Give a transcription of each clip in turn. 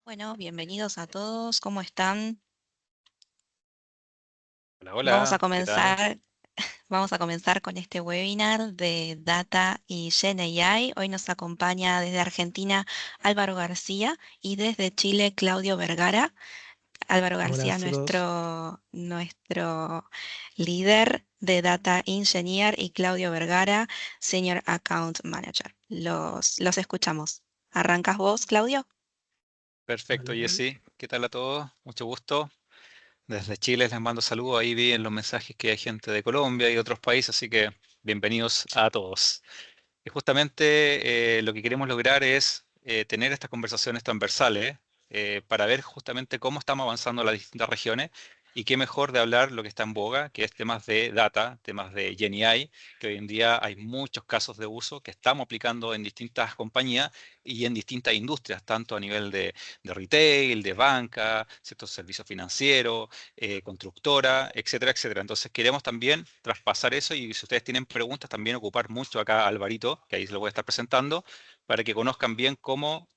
Bueno, bienvenidos a todos. ¿Cómo están? Hola, Vamos a hola, ¿qué tal? comenzar, vamos a comenzar con este webinar de Data y Gen AI. Hoy nos acompaña desde Argentina Álvaro García y desde Chile Claudio Vergara. Álvaro García, Buenas a todos. nuestro líder de Data Engineer, y Claudio Vergara, Senior Account Manager. Los escuchamos. ¿Arrancas vos, Claudio? Perfecto, Vale, vale. Jessy. ¿Qué tal a todos? Mucho gusto. Desde Chile les mando saludos. Ahí vi en los mensajes que hay gente de Colombia y otros países, así que bienvenidos a todos. Y justamente lo que queremos lograr es tener estas conversaciones transversales para ver justamente cómo estamos avanzando en las distintas regiones y qué mejor de hablar lo que está en boga, que es temas de data, temas de GenAI, que hoy en día hay muchos casos de uso que estamos aplicando en distintas compañías y en distintas industrias, tanto a nivel de retail, de banca, ciertos servicios financieros, constructora, etcétera, etcétera. Entonces queremos también traspasar eso y si ustedes tienen preguntas, también ocupar mucho acá a Alvarito, que ahí se lo voy a estar presentando, para que conozcan bien cómo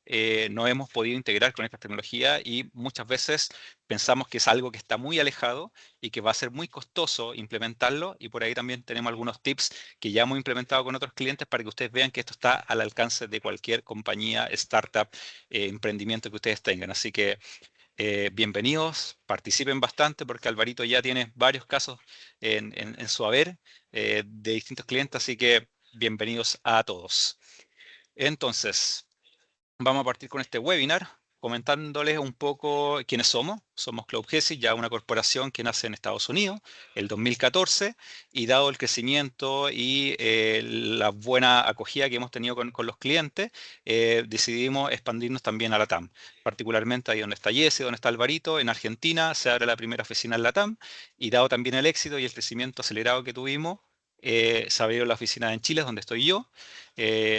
nos hemos podido integrar con esta tecnología y muchas veces pensamos que es algo que está muy alejado y que va a ser muy costoso implementarlo y por ahí también tenemos algunos tips que ya hemos implementado con otros clientes para que ustedes vean que esto está al alcance de cualquier compañía, startup, emprendimiento que ustedes tengan. Así que bienvenidos, participen bastante porque Alvarito ya tiene varios casos en su haber de distintos clientes, así que bienvenidos a todos. Entonces, vamos a partir con este webinar comentándoles un poco quiénes somos. Somos Cloud Hesi, ya una corporación que nace en Estados Unidos el 2014 y dado el crecimiento y la buena acogida que hemos tenido con los clientes, decidimos expandirnos también a LATAM. Particularmente ahí donde está Jesse, donde está Alvarito, en Argentina se abre la primera oficina en LATAM y dado también el éxito y el crecimiento acelerado que tuvimos, se abrió la oficina en Chile, donde estoy yo,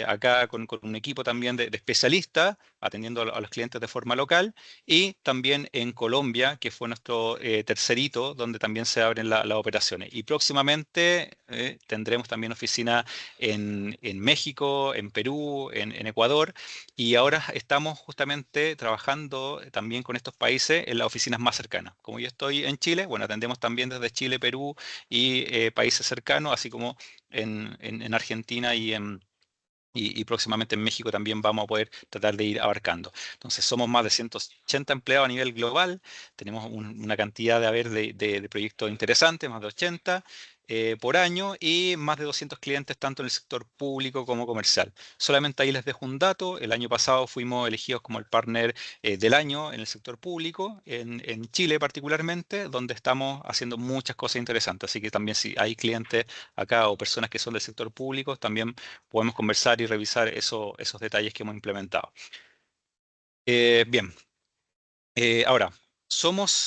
acá con un equipo también de especialistas, atendiendo a los clientes de forma local, y también en Colombia, que fue nuestro tercer hito, donde también se abren las operaciones. Y próximamente tendremos también oficina en México, en Perú, en Ecuador, y ahora estamos justamente trabajando también con estos países en las oficinas más cercanas. Como yo estoy en Chile, bueno, atendemos también desde Chile, Perú y países cercanos, así como en Argentina y próximamente en México también vamos a poder tratar de ir abarcando. Entonces somos más de 180 empleados a nivel global, tenemos una cantidad de haber de proyectos interesantes, más de 80 por año y más de 200 clientes tanto en el sector público como comercial. Solamente ahí les dejo un dato, el año pasado fuimos elegidos como el partner del año en el sector público, en Chile particularmente, donde estamos haciendo muchas cosas interesantes. Así que también si hay clientes acá o personas que son del sector público, también podemos conversar y revisar esos detalles que hemos implementado. Bien, ahora,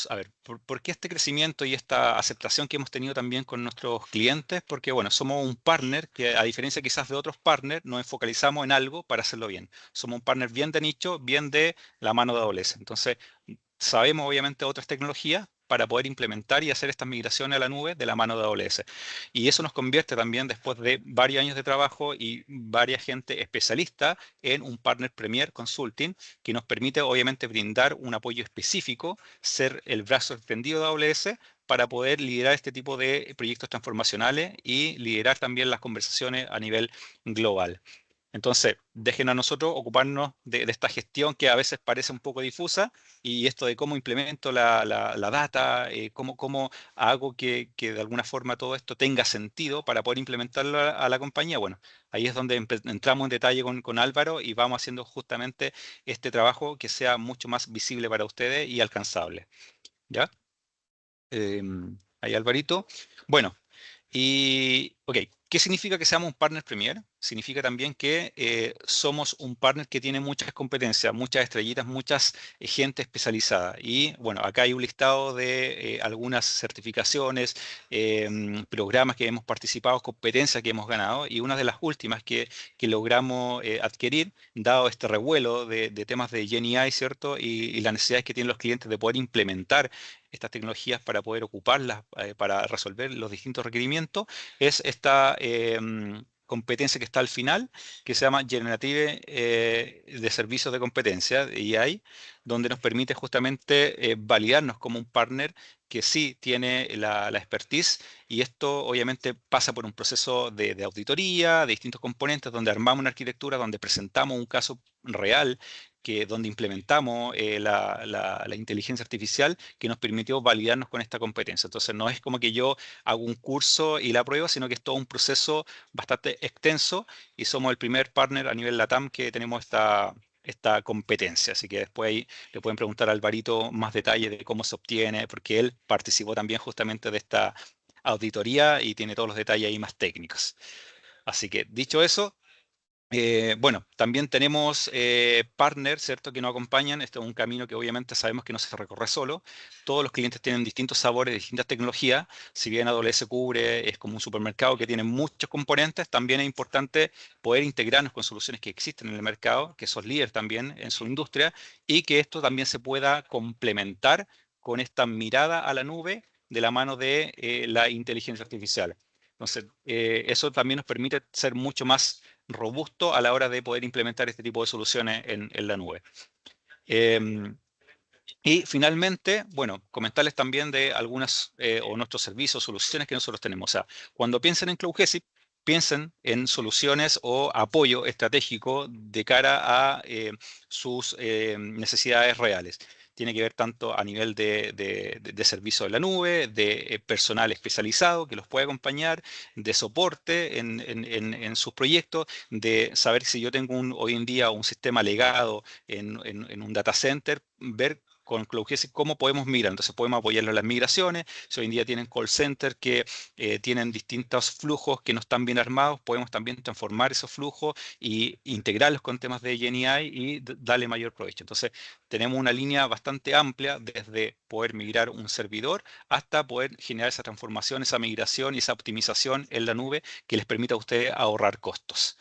a ver, ¿por qué este crecimiento y esta aceptación que hemos tenido también con nuestros clientes? Porque, bueno, somos un partner que, a diferencia quizás de otros partners, nos enfocalizamos en algo para hacerlo bien. Somos un partner bien de nicho, bien de la mano de AWS. Entonces, sabemos obviamente otras tecnologías para poder implementar y hacer estas migraciones a la nube de la mano de AWS. Y eso nos convierte también, después de varios años de trabajo y varias gente especialista, en un partner Premier Consulting que nos permite obviamente brindar un apoyo específico, ser el brazo extendido de AWS para poder liderar este tipo de proyectos transformacionales y liderar también las conversaciones a nivel global. Entonces, dejen a nosotros ocuparnos de esta gestión que a veces parece un poco difusa y esto de cómo implemento la data, cómo hago que de alguna forma todo esto tenga sentido para poder implementarlo a la compañía. Bueno, ahí es donde entramos en detalle con Álvaro y vamos haciendo justamente este trabajo que sea mucho más visible para ustedes y alcanzable. ¿Ya? Ahí, Alvarito. Bueno. Ok, ¿qué significa que seamos un partner premier? Significa también que somos un partner que tiene muchas competencias, muchas estrellitas, muchas gente especializada. Y bueno, acá hay un listado de algunas certificaciones, programas que hemos participado, competencias que hemos ganado. Y una de las últimas que logramos adquirir, dado este revuelo de temas de GenAI, ¿cierto? Y las necesidades que tienen los clientes de poder implementar estas tecnologías para poder ocuparlas, para resolver los distintos requerimientos, es esta competencia que está al final, que se llama Generative de Servicios de Competencia, de EI, donde nos permite justamente validarnos como un partner que sí tiene la expertise, y esto obviamente pasa por un proceso de auditoría, de distintos componentes, donde armamos una arquitectura, donde presentamos un caso real, donde implementamos la inteligencia artificial que nos permitió validarnos con esta competencia. Entonces no es como que yo hago un curso y la pruebo, sino que es todo un proceso bastante extenso, y somos el primer partner a nivel LATAM que tenemos esta competencia. Así que después ahí le pueden preguntar a Alvarito más detalles de cómo se obtiene, porque él participó también justamente de esta auditoría y tiene todos los detalles ahí más técnicos. Así que dicho eso, bueno, también tenemos partners, ¿cierto?, que nos acompañan. Este es un camino que obviamente sabemos que no se recorre solo. Todos los clientes tienen distintos sabores, distintas tecnologías. Si bien AWS cubre, es como un supermercado que tiene muchos componentes, también es importante poder integrarnos con soluciones que existen en el mercado, que son líderes también en su industria, y que esto también se pueda complementar con esta mirada a la nube de la mano de la inteligencia artificial. Entonces, eso también nos permite ser mucho más robusto a la hora de poder implementar este tipo de soluciones en la nube. Y finalmente, bueno, comentarles también de algunas o nuestros servicios, soluciones que nosotros tenemos. O sea, cuando piensen en CloudGesic, piensen en soluciones o apoyo estratégico de cara a sus necesidades reales. Tiene que ver tanto a nivel de servicio de la nube, de personal especializado que los puede acompañar, de soporte en sus proyectos, de saber si yo tengo hoy en día un sistema legado en un data center, ver con CloudGesic cómo podemos migrar. Entonces podemos apoyarlo en las migraciones. Si hoy en día tienen call center que tienen distintos flujos que no están bien armados, podemos también transformar esos flujos y integrarlos con temas de GenAI y darle mayor provecho. Entonces tenemos una línea bastante amplia desde poder migrar un servidor hasta poder generar esa transformación, esa migración y esa optimización en la nube que les permita a ustedes ahorrar costos.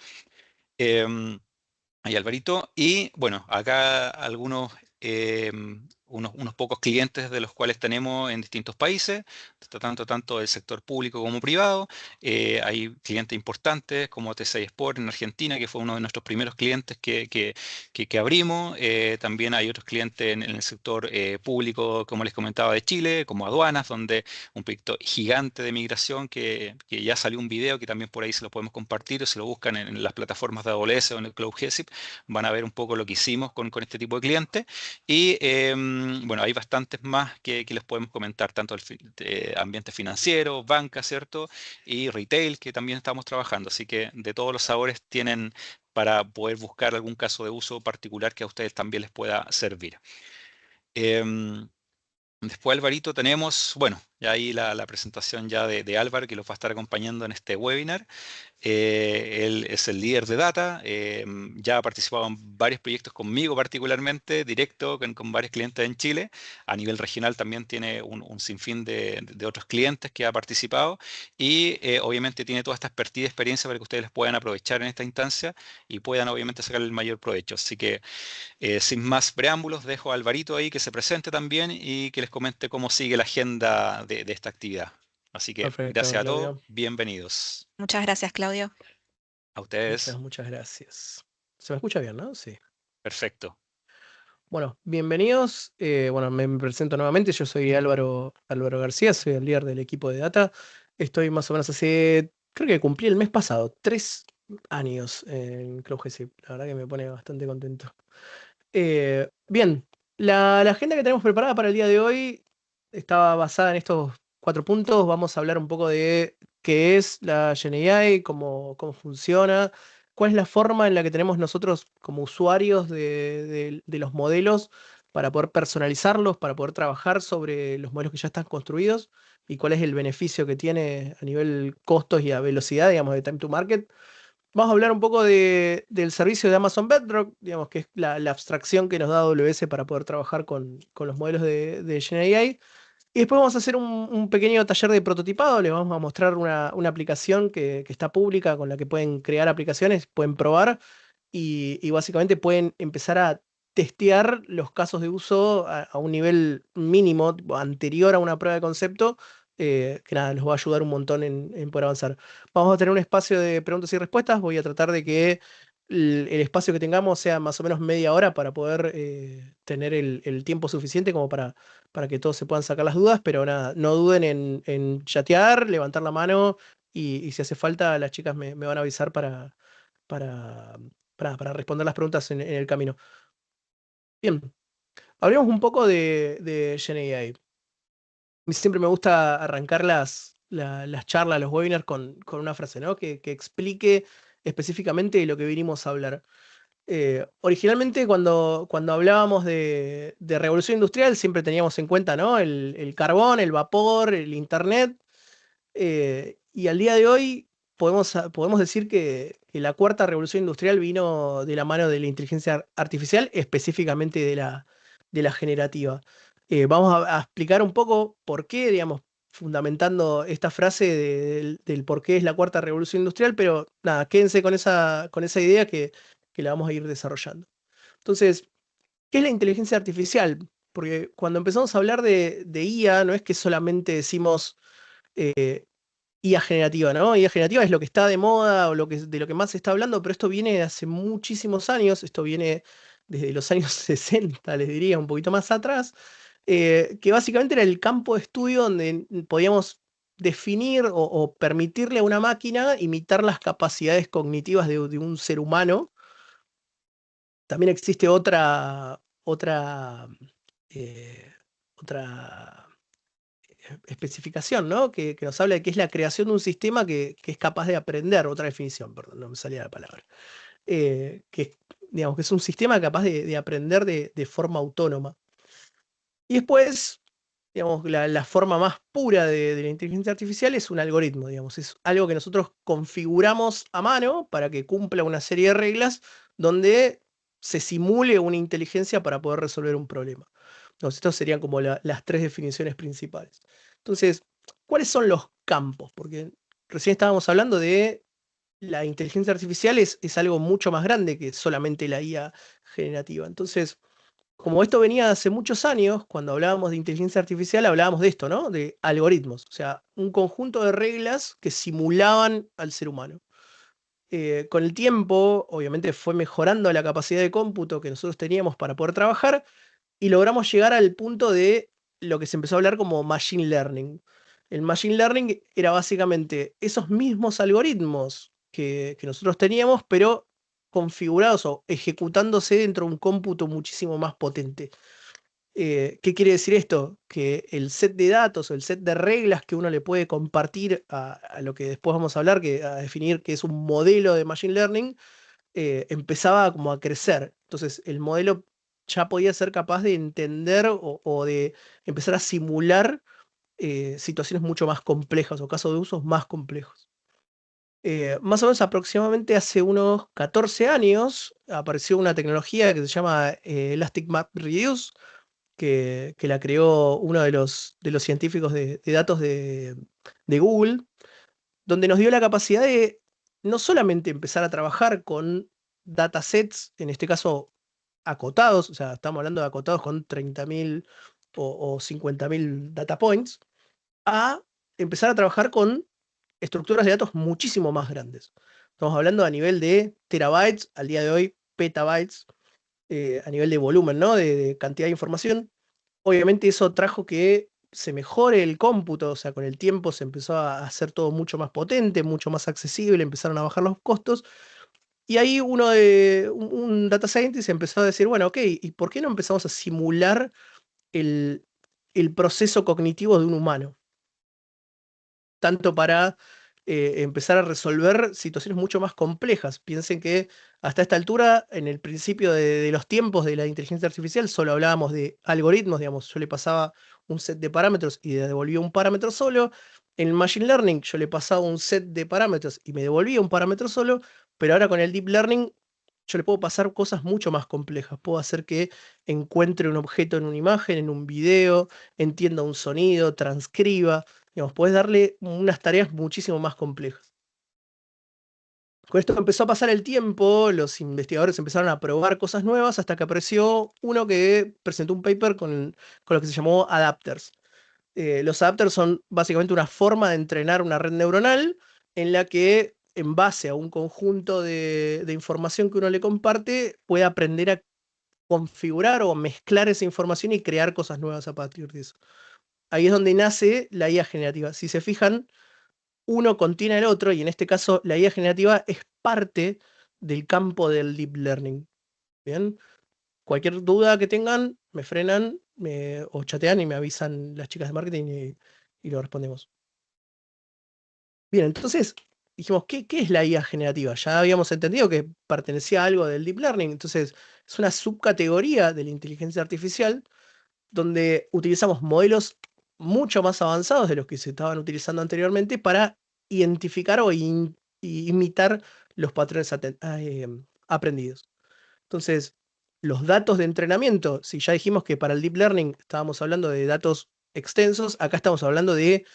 Ahí, Alvarito. Y bueno, acá algunos, unos pocos clientes de los cuales tenemos en distintos países, tanto del sector público como privado. Hay clientes importantes como T6 Sport en Argentina, que fue uno de nuestros primeros clientes que abrimos. También hay otros clientes en el sector público, como les comentaba, de Chile, como aduanas, donde un proyecto gigante de migración que ya salió un video que también por ahí se lo podemos compartir, o se lo buscan en las plataformas de AWS o en el Cloud GESIP, van a ver un poco lo que hicimos con este tipo de clientes. Y bueno, hay bastantes más que les podemos comentar, tanto el ambiente financiero, banca, ¿cierto? Y retail, que también estamos trabajando. Así que de todos los sabores tienen para poder buscar algún caso de uso particular que a ustedes también les pueda servir. Después, Alvarito, tenemos, bueno, ya ahí la presentación ya de Álvaro, que los va a estar acompañando en este webinar. Él es el líder de data, ya ha participado en varios proyectos conmigo particularmente, directo con varios clientes en Chile. A nivel regional también tiene un sinfín de otros clientes que ha participado, y obviamente tiene toda esta expertise y experiencia para que ustedes les puedan aprovechar en esta instancia y puedan obviamente sacar el mayor provecho. Así que sin más preámbulos, dejo a Alvarito ahí que se presente también y que les comente cómo sigue la agenda de esta actividad. Así que Perfecto, gracias a todos, Claudio. bienvenidos. Muchas gracias, Claudio. A ustedes, Muchas gracias. ¿Se me escucha bien, no? Sí. perfecto. Bueno, bienvenidos. Bueno, me presento nuevamente. Yo soy Álvaro García, soy el líder del equipo de data. Estoy más o menos creo que cumplí el mes pasado, 3 años en CloudGC. La verdad que me pone bastante contento. Bien, la agenda que tenemos preparada para el día de hoy estaba basada en estos 4 puntos. Vamos a hablar un poco de qué es la GenAI, cómo funciona, cuál es la forma en la que tenemos nosotros como usuarios de los modelos para poder personalizarlos, para poder trabajar sobre los modelos que ya están construidos, y cuál es el beneficio que tiene a nivel costos y a velocidad, digamos, de time to market. Vamos a hablar un poco del servicio de Amazon Bedrock, digamos que es la abstracción que nos da AWS para poder trabajar con los modelos de GenAI. Y después vamos a hacer un pequeño taller de prototipado. Les vamos a mostrar una aplicación que está pública, con la que pueden crear aplicaciones, pueden probar y básicamente pueden empezar a testear los casos de uso a un nivel mínimo, tipo, anterior a una prueba de concepto, que nada, nos va a ayudar un montón en poder avanzar. Vamos a tener un espacio de preguntas y respuestas. Voy a tratar de que el espacio que tengamos sea más o menos media hora para poder tener el tiempo suficiente como para que todos se puedan sacar las dudas, pero nada, no duden en chatear, levantar la mano y si hace falta, las chicas me van a avisar para, para responder las preguntas en el camino. Bien, hablemos un poco de GenAI. A mí siempre me gusta arrancar las charlas, los webinars con una frase, ¿no? Que explique específicamente lo que vinimos a hablar. Originalmente cuando hablábamos de revolución industrial siempre teníamos en cuenta, ¿no? El carbón, el vapor, el internet. Y al día de hoy podemos decir que la cuarta revolución industrial vino de la mano de la inteligencia artificial, específicamente de la generativa. Vamos a explicar un poco por qué, digamos, fundamentando esta frase del por qué es la cuarta revolución industrial, pero nada, quédense con esa idea que la vamos a ir desarrollando. Entonces, ¿qué es la inteligencia artificial? Porque cuando empezamos a hablar de IA, no es que solamente decimos IA generativa, ¿no? IA generativa es lo que está de moda o de lo que más se está hablando, pero esto viene de hace muchísimos años, esto viene desde los años 60, les diría, un poquito más atrás, que básicamente era el campo de estudio donde podíamos definir o permitirle a una máquina imitar las capacidades cognitivas de un ser humano. También existe eh, otra especificación, ¿no? Que nos habla de que es la creación de un sistema que es capaz de aprender, otra definición, perdón, no me salía la palabra. Digamos, que es un sistema capaz de aprender de forma autónoma. Y después, digamos, la forma más pura de la inteligencia artificial es un algoritmo, digamos, es algo que nosotros configuramos a mano para que cumpla una serie de reglas donde se simule una inteligencia para poder resolver un problema. Entonces, estas serían como las tres definiciones principales. Entonces, ¿cuáles son los campos? Porque recién estábamos hablando de la inteligencia artificial es algo mucho más grande que solamente la IA generativa. Entonces, como esto venía hace muchos años, cuando hablábamos de inteligencia artificial, hablábamos de esto, ¿no? De algoritmos, o sea, un conjunto de reglas que simulaban al ser humano. Con el tiempo, obviamente, fue mejorando la capacidad de cómputo que nosotros teníamos para poder trabajar y logramos llegar al punto de lo que se empezó a hablar como machine learning. El machine learning era básicamente esos mismos algoritmos que nosotros teníamos, pero configurados o ejecutándose dentro de un cómputo muchísimo más potente. ¿Qué quiere decir esto? Que el set de datos o el set de reglas que uno le puede compartir a lo que después vamos a hablar, a definir que es un modelo de machine learning, empezaba como a crecer. Entonces el modelo ya podía ser capaz de entender o de empezar a simular situaciones mucho más complejas o casos de usos más complejos. Más o menos aproximadamente hace unos 14 años apareció una tecnología que se llama Elastic Map Reduce, que la creó uno de los científicos de datos de Google, donde nos dio la capacidad de no solamente empezar a trabajar con datasets, en este caso acotados, o sea, estamos hablando de acotados con 30.000 o 50.000 data points, a empezar a trabajar con estructuras de datos muchísimo más grandes. Estamos hablando a nivel de terabytes, al día de hoy petabytes, a nivel de volumen, ¿no? De cantidad de información. Obviamente eso trajo que se mejore el cómputo, o sea, con el tiempo se empezó a hacer todo mucho más potente, mucho más accesible, empezaron a bajar los costos. Y ahí un data scientist empezó a decir, bueno, ok, ¿y por qué no empezamos a simular el, el proceso cognitivo de un humano? Tanto para empezar a resolver situaciones mucho más complejas. Piensen que hasta esta altura, en el principio de los tiempos de la inteligencia artificial, solo hablábamos de algoritmos, digamos, yo le pasaba un set de parámetros y devolvía un parámetro solo. En el Machine Learning yo le pasaba un set de parámetros y me devolvía un parámetro solo, pero ahora con el Deep Learning yo le puedo pasar cosas mucho más complejas. Puedo hacer que encuentre un objeto en una imagen, en un video, entienda un sonido, transcriba. Digamos, podés darle unas tareas muchísimo más complejas. Con esto empezó a pasar el tiempo, los investigadores empezaron a probar cosas nuevas hasta que apareció uno que presentó un paper con lo que se llamó adapters. Los adapters son básicamente una forma de entrenar una red neuronal en la que, en base a un conjunto de información que uno le comparte, puede aprender a configurar o mezclar esa información y crear cosas nuevas a partir de eso. Ahí es donde nace la IA generativa. Si se fijan, uno contiene al otro, y en este caso la IA generativa es parte del campo del deep learning. ¿Bien? Cualquier duda que tengan, me frenan o chatean y me avisan las chicas de marketing y lo respondemos. Bien, entonces dijimos, ¿qué es la IA generativa? Ya habíamos entendido que pertenecía a algo del deep learning, entonces es una subcategoría de la inteligencia artificial donde utilizamos modelos mucho más avanzados de los que se estaban utilizando anteriormente para identificar o imitar los patrones aprendidos. Entonces, los datos de entrenamiento, si ya dijimos que para el deep learning estábamos hablando de datos extensos, acá estamos hablando de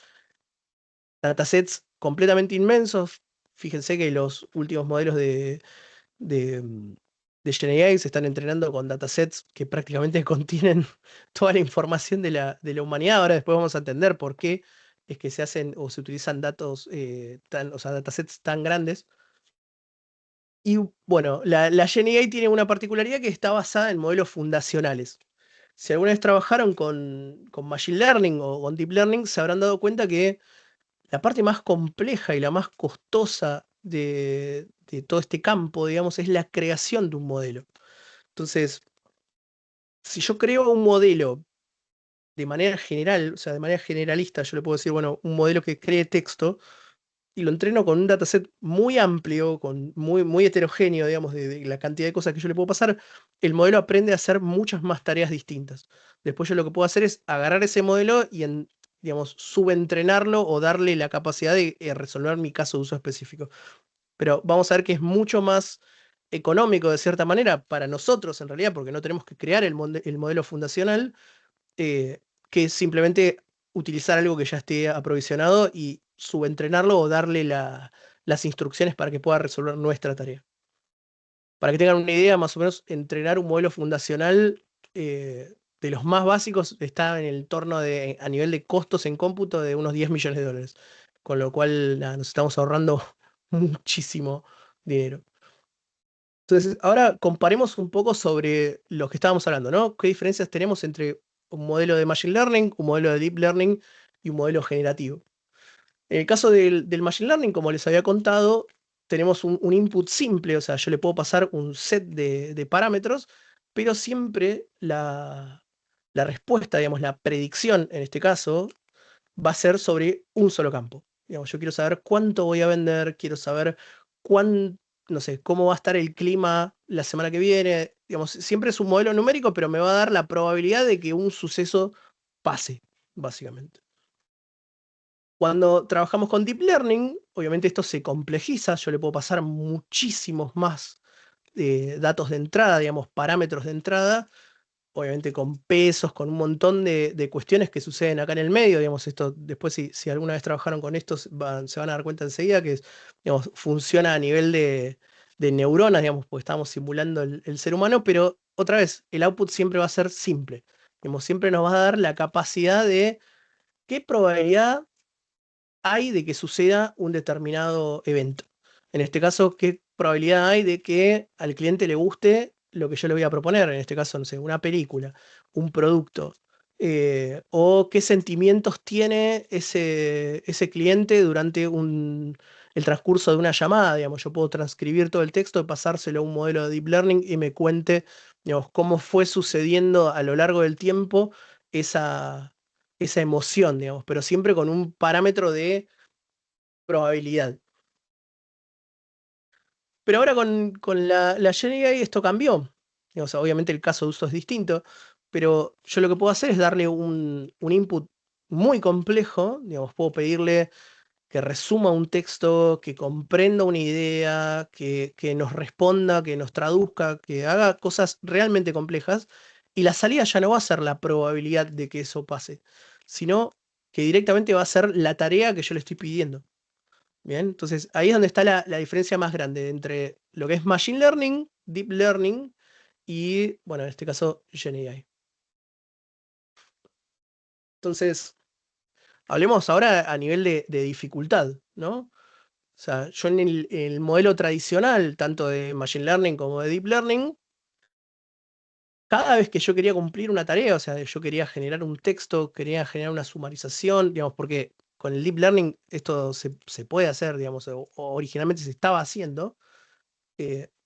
datasets completamente inmensos. Fíjense que los últimos modelos de, mm, de GenAI se están entrenando con datasets que prácticamente contienen toda la información de la humanidad. Ahora después vamos a entender por qué es que se hacen o se utilizan datos o sea, datasets tan grandes. Y bueno, la GenAI tiene una particularidad que está basada en modelos fundacionales. Si alguna vez trabajaron con Machine Learning o con Deep Learning, se habrán dado cuenta que la parte más compleja y la más costosa de todo este campo, digamos, es la creación de un modelo. Entonces, si yo creo un modelo de manera general, o sea, de manera generalista, yo le puedo decir, bueno, un modelo que cree texto, y lo entreno con un dataset muy amplio, muy heterogéneo, digamos, de la cantidad de cosas que yo le puedo pasar, el modelo aprende a hacer muchas más tareas distintas. Después yo lo que puedo hacer es agarrar ese modelo y, digamos, subentrenarlo o darle la capacidad de resolver mi caso de uso específico. Pero vamos a ver que es mucho más económico, de cierta manera, para nosotros, en realidad, porque no tenemos que crear el modelo fundacional, que simplemente utilizar algo que ya esté aprovisionado y subentrenarlo o darle las instrucciones para que pueda resolver nuestra tarea. Para que tengan una idea, más o menos, entrenar un modelo fundacional de los más básicos está en el torno de, a nivel de costos en cómputo, de unos 10 millones de dólares. Con lo cual, nada, nos estamos ahorrando muchísimo dinero. Entonces, ahora comparemos un poco sobre lo que estábamos hablando, ¿no? ¿Qué diferencias tenemos entre un modelo de Machine Learning, un modelo de Deep Learning y un modelo generativo? En el caso del Machine Learning, como les había contado, tenemos un input simple, o sea, yo le puedo pasar un set de parámetros, pero siempre la respuesta, digamos, la predicción, en este caso, va a ser sobre un solo campo. Digamos, yo quiero saber cuánto voy a vender, quiero saber cuán, no sé, cómo va a estar el clima la semana que viene. Digamos, siempre es un modelo numérico, pero me va a dar la probabilidad de que un suceso pase, básicamente. Cuando trabajamos con Deep Learning, obviamente esto se complejiza, yo le puedo pasar muchísimos más datos de entrada, digamos, parámetros de entrada, obviamente con pesos, con un montón de cuestiones que suceden acá en el medio, digamos, esto después si alguna vez trabajaron con esto se van a dar cuenta enseguida que digamos, funciona a nivel de neuronas, digamos, porque estamos simulando el ser humano, pero otra vez, el output siempre va a ser simple, digamos, siempre nos va a dar la capacidad de qué probabilidad hay de que suceda un determinado evento. En este caso, ¿qué probabilidad hay de que al cliente le guste lo que yo le voy a proponer? En este caso, no sé, una película, un producto. O qué sentimientos tiene ese cliente durante el transcurso de una llamada. Digamos, yo puedo transcribir todo el texto, pasárselo a un modelo de Deep Learning y me cuente, digamos, cómo fue sucediendo a lo largo del tiempo esa, esa emoción, digamos, pero siempre con un parámetro de probabilidad. Pero ahora con la GenAI esto cambió. Digamos, obviamente el caso de uso es distinto, pero yo lo que puedo hacer es darle un input muy complejo, digamos, puedo pedirle que resuma un texto, que comprenda una idea, que nos responda, que nos traduzca, que haga cosas realmente complejas, y la salida ya no va a ser la probabilidad de que eso pase, sino que directamente va a ser la tarea que yo le estoy pidiendo. Bien, entonces ahí es donde está la diferencia más grande entre lo que es Machine Learning, Deep Learning y, bueno, en este caso, GenAI. Entonces, Hablemos ahora a nivel de dificultad, ¿no? O sea, yo en el modelo tradicional, tanto de Machine Learning como de Deep Learning, cada vez que yo quería cumplir una tarea, o sea, yo quería generar un texto, quería generar una sumarización, digamos, porque con el Deep Learning esto se puede hacer, digamos, o originalmente se estaba haciendo,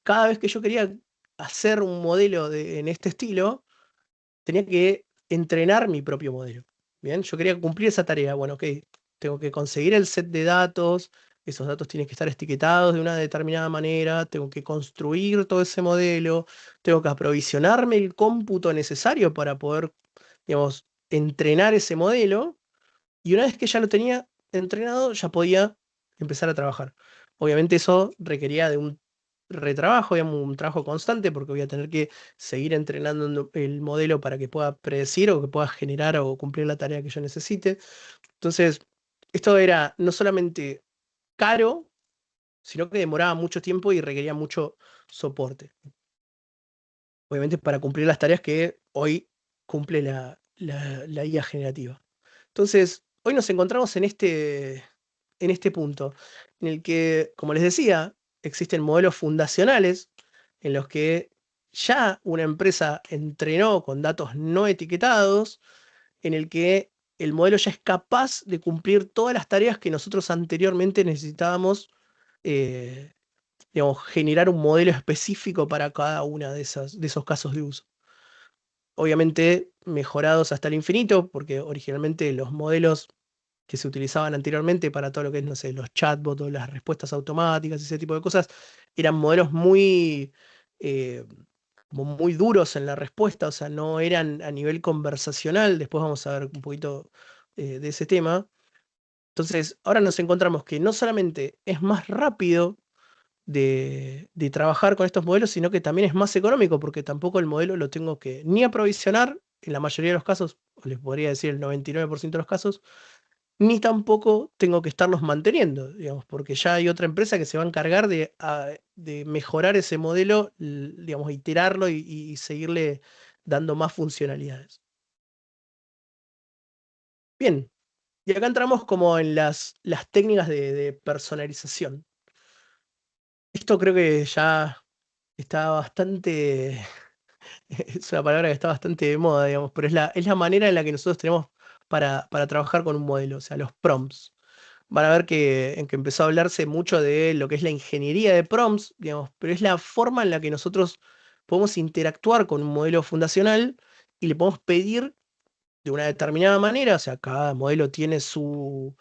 cada vez que yo quería hacer un modelo en este estilo, tenía que entrenar mi propio modelo. Bien, yo quería cumplir esa tarea. Bueno, ok, tengo que conseguir el set de datos, esos datos tienen que estar etiquetados de una determinada manera, tengo que construir todo ese modelo, tengo que aprovisionarme el cómputo necesario para poder, digamos, entrenar ese modelo. Y una vez que ya lo tenía entrenado, ya podía empezar a trabajar. Obviamente eso requería de un retrabajo, digamos, un trabajo constante, porque voy a tener que seguir entrenando el modelo para que pueda predecir o que pueda generar o cumplir la tarea que yo necesite. Entonces, esto era no solamente caro, sino que demoraba mucho tiempo y requería mucho soporte. Obviamente para cumplir las tareas que hoy cumple la IA generativa. Entonces, hoy nos encontramos en este punto, en el que, como les decía, existen modelos fundacionales en los que ya una empresa entrenó con datos no etiquetados, en el que el modelo ya es capaz de cumplir todas las tareas que nosotros anteriormente necesitábamos, eh, digamos, generar un modelo específico para cada una de esos casos de uso. Obviamente mejorados hasta el infinito, porque originalmente los modelos que se utilizaban anteriormente para todo lo que es, no sé, los chatbots o las respuestas automáticas, ese tipo de cosas, eran modelos muy, eh, como muy duros en la respuesta, o sea, no eran a nivel conversacional. Después vamos a ver un poquito de ese tema. Entonces, ahora nos encontramos que no solamente es más rápido de trabajar con estos modelos, sino que también es más económico, porque tampoco el modelo lo tengo que ni aprovisionar, en la mayoría de los casos, o les podría decir el 99% de los casos, ni tampoco tengo que estarlos manteniendo, digamos, porque ya hay otra empresa que se va a encargar de mejorar ese modelo, digamos, iterarlo y seguirle dando más funcionalidades. Bien, y acá entramos como en las técnicas de personalización. Esto creo que ya está bastante, es una palabra que está bastante de moda, digamos, pero es la manera en la que nosotros tenemos para trabajar con un modelo, o sea, los prompts. Van a ver que empezó a hablarse mucho de lo que es la ingeniería de prompts, digamos, pero es la forma en la que nosotros podemos interactuar con un modelo fundacional y le podemos pedir de una determinada manera, o sea, cada modelo tiene su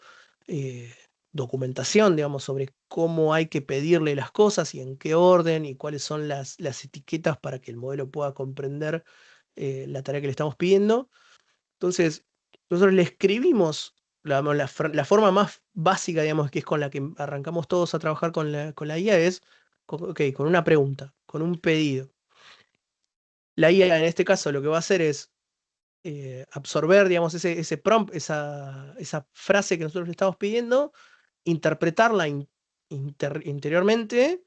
eh, documentación, digamos, sobre cómo hay que pedirle las cosas y en qué orden y cuáles son las etiquetas para que el modelo pueda comprender la tarea que le estamos pidiendo. Entonces, nosotros le escribimos la forma más básica, digamos, que es con la que arrancamos todos a trabajar con la IA, es con una pregunta, con un pedido. La IA en este caso lo que va a hacer es absorber, digamos, ese prompt, esa frase que nosotros le estamos pidiendo, interpretarla interiormente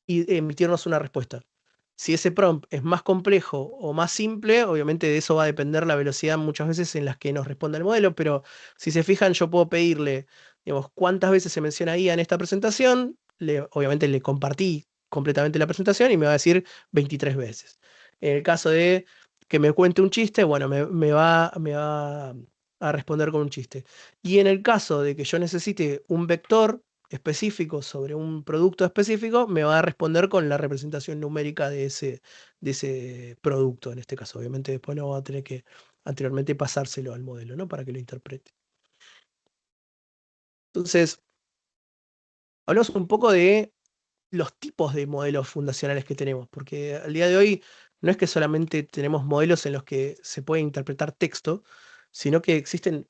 y emitirnos una respuesta. Si ese prompt es más complejo o más simple, obviamente de eso va a depender la velocidad muchas veces en las que nos responda el modelo, pero si se fijan, yo puedo pedirle, digamos, cuántas veces se menciona IA en esta presentación, obviamente le compartí completamente la presentación y me va a decir 23 veces. En el caso de que me cuente un chiste, bueno, me va a responder con un chiste. Y en el caso de que yo necesite un vector específico sobre un producto específico, me va a responder con la representación numérica de ese producto, en este caso. Obviamente después no va a tener que anteriormente pasárselo al modelo, ¿no? Para que lo interprete. Entonces, hablamos un poco de los tipos de modelos fundacionales que tenemos, porque al día de hoy no es que solamente tenemos modelos en los que se puede interpretar texto, sino que existen,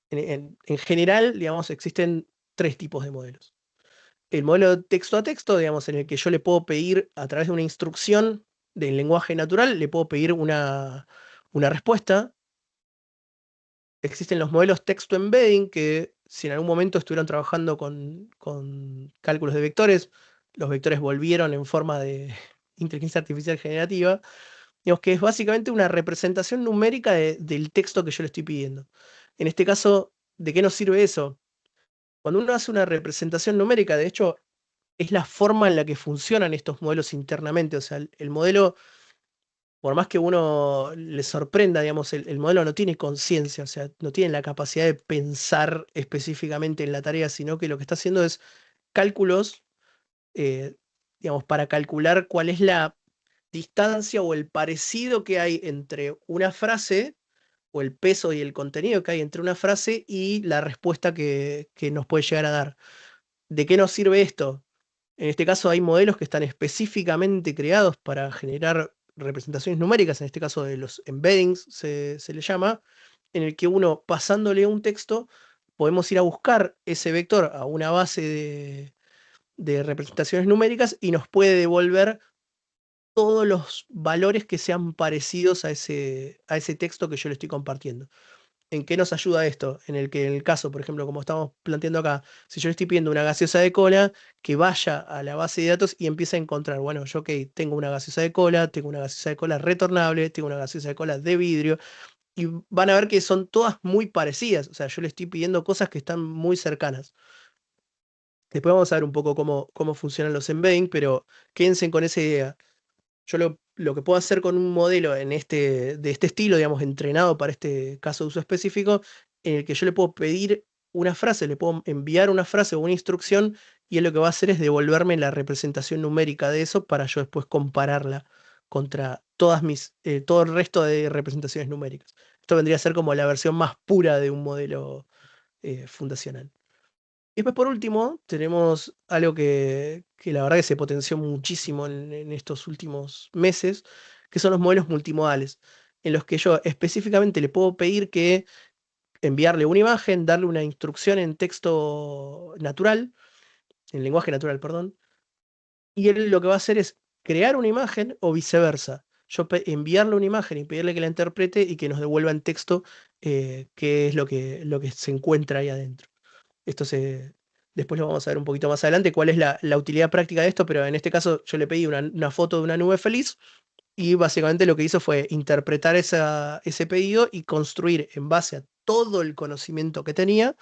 en general, digamos, existen tres tipos de modelos. El modelo texto a texto, digamos, en el que yo le puedo pedir a través de una instrucción del lenguaje natural, le puedo pedir una respuesta. Existen los modelos texto embedding, que si en algún momento estuvieron trabajando con cálculos de vectores, los vectores volvieron en forma de inteligencia artificial generativa, digamos que es básicamente una representación numérica del texto que yo le estoy pidiendo. En este caso, ¿De qué nos sirve eso? Cuando uno hace una representación numérica, de hecho, es la forma en la que funcionan estos modelos internamente. O sea, el modelo, por más que uno le sorprenda, digamos, el modelo no tiene conciencia, o sea, no tiene la capacidad de pensar específicamente en la tarea, sino que lo que está haciendo es cálculos, eh, digamos, para calcular cuál es la distancia o el parecido que hay entre una frase o el peso y el contenido que hay entre una frase y la respuesta que nos puede llegar a dar. ¿De qué nos sirve esto? En este caso hay modelos que están específicamente creados para generar representaciones numéricas, en este caso de los embeddings se le llama, en el que uno pasándole un texto podemos ir a buscar ese vector a una base de representaciones numéricas y nos puede devolver todos los valores que sean parecidos a ese texto que yo le estoy compartiendo. ¿En qué nos ayuda esto? En el caso, por ejemplo, como estamos planteando acá, si yo le estoy pidiendo una gaseosa de cola, que vaya a la base de datos y empiece a encontrar, bueno, yo que tengo una gaseosa de cola, tengo una gaseosa de cola retornable, tengo una gaseosa de cola de vidrio, y van a ver que son todas muy parecidas, o sea, yo le estoy pidiendo cosas que están muy cercanas. Después vamos a ver un poco cómo funcionan los embedding, pero quédense con esa idea. Yo lo que puedo hacer con un modelo de este estilo, digamos, entrenado para este caso de uso específico, en el que yo le puedo pedir una frase, le puedo enviar una frase o una instrucción, y él lo que va a hacer es devolverme la representación numérica de eso para yo después compararla contra todo el resto de representaciones numéricas. Esto vendría a ser como la versión más pura de un modelo fundacional. Y después, por último, tenemos algo que la verdad que se potenció muchísimo en estos últimos meses, que son los modelos multimodales, en los que yo específicamente le puedo pedir que enviarle una imagen, darle una instrucción en texto natural, en lenguaje natural, perdón, y él lo que va a hacer es crear una imagen o viceversa. Yo enviarle una imagen y pedirle que la interprete y que nos devuelva en texto qué es lo que se encuentra ahí adentro. Esto después lo vamos a ver un poquito más adelante, cuál es la utilidad práctica de esto, pero en este caso yo le pedí una foto de una nube feliz y básicamente lo que hizo fue interpretar ese pedido y construir en base a todo el conocimiento que tenía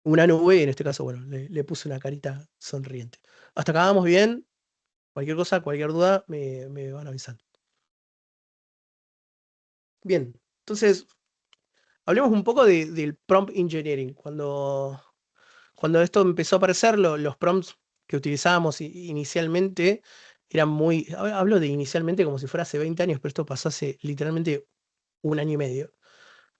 una nube, y en este caso, bueno, le puse una carita sonriente. Hasta acá vamos bien. Cualquier cosa, cualquier duda, me van avisando. Bien, entonces, hablemos un poco del prompt engineering. Cuando esto empezó a aparecer, los prompts que utilizábamos inicialmente eran muy. Hablo de inicialmente como si fuera hace 20 años, pero esto pasó hace literalmente un año y medio,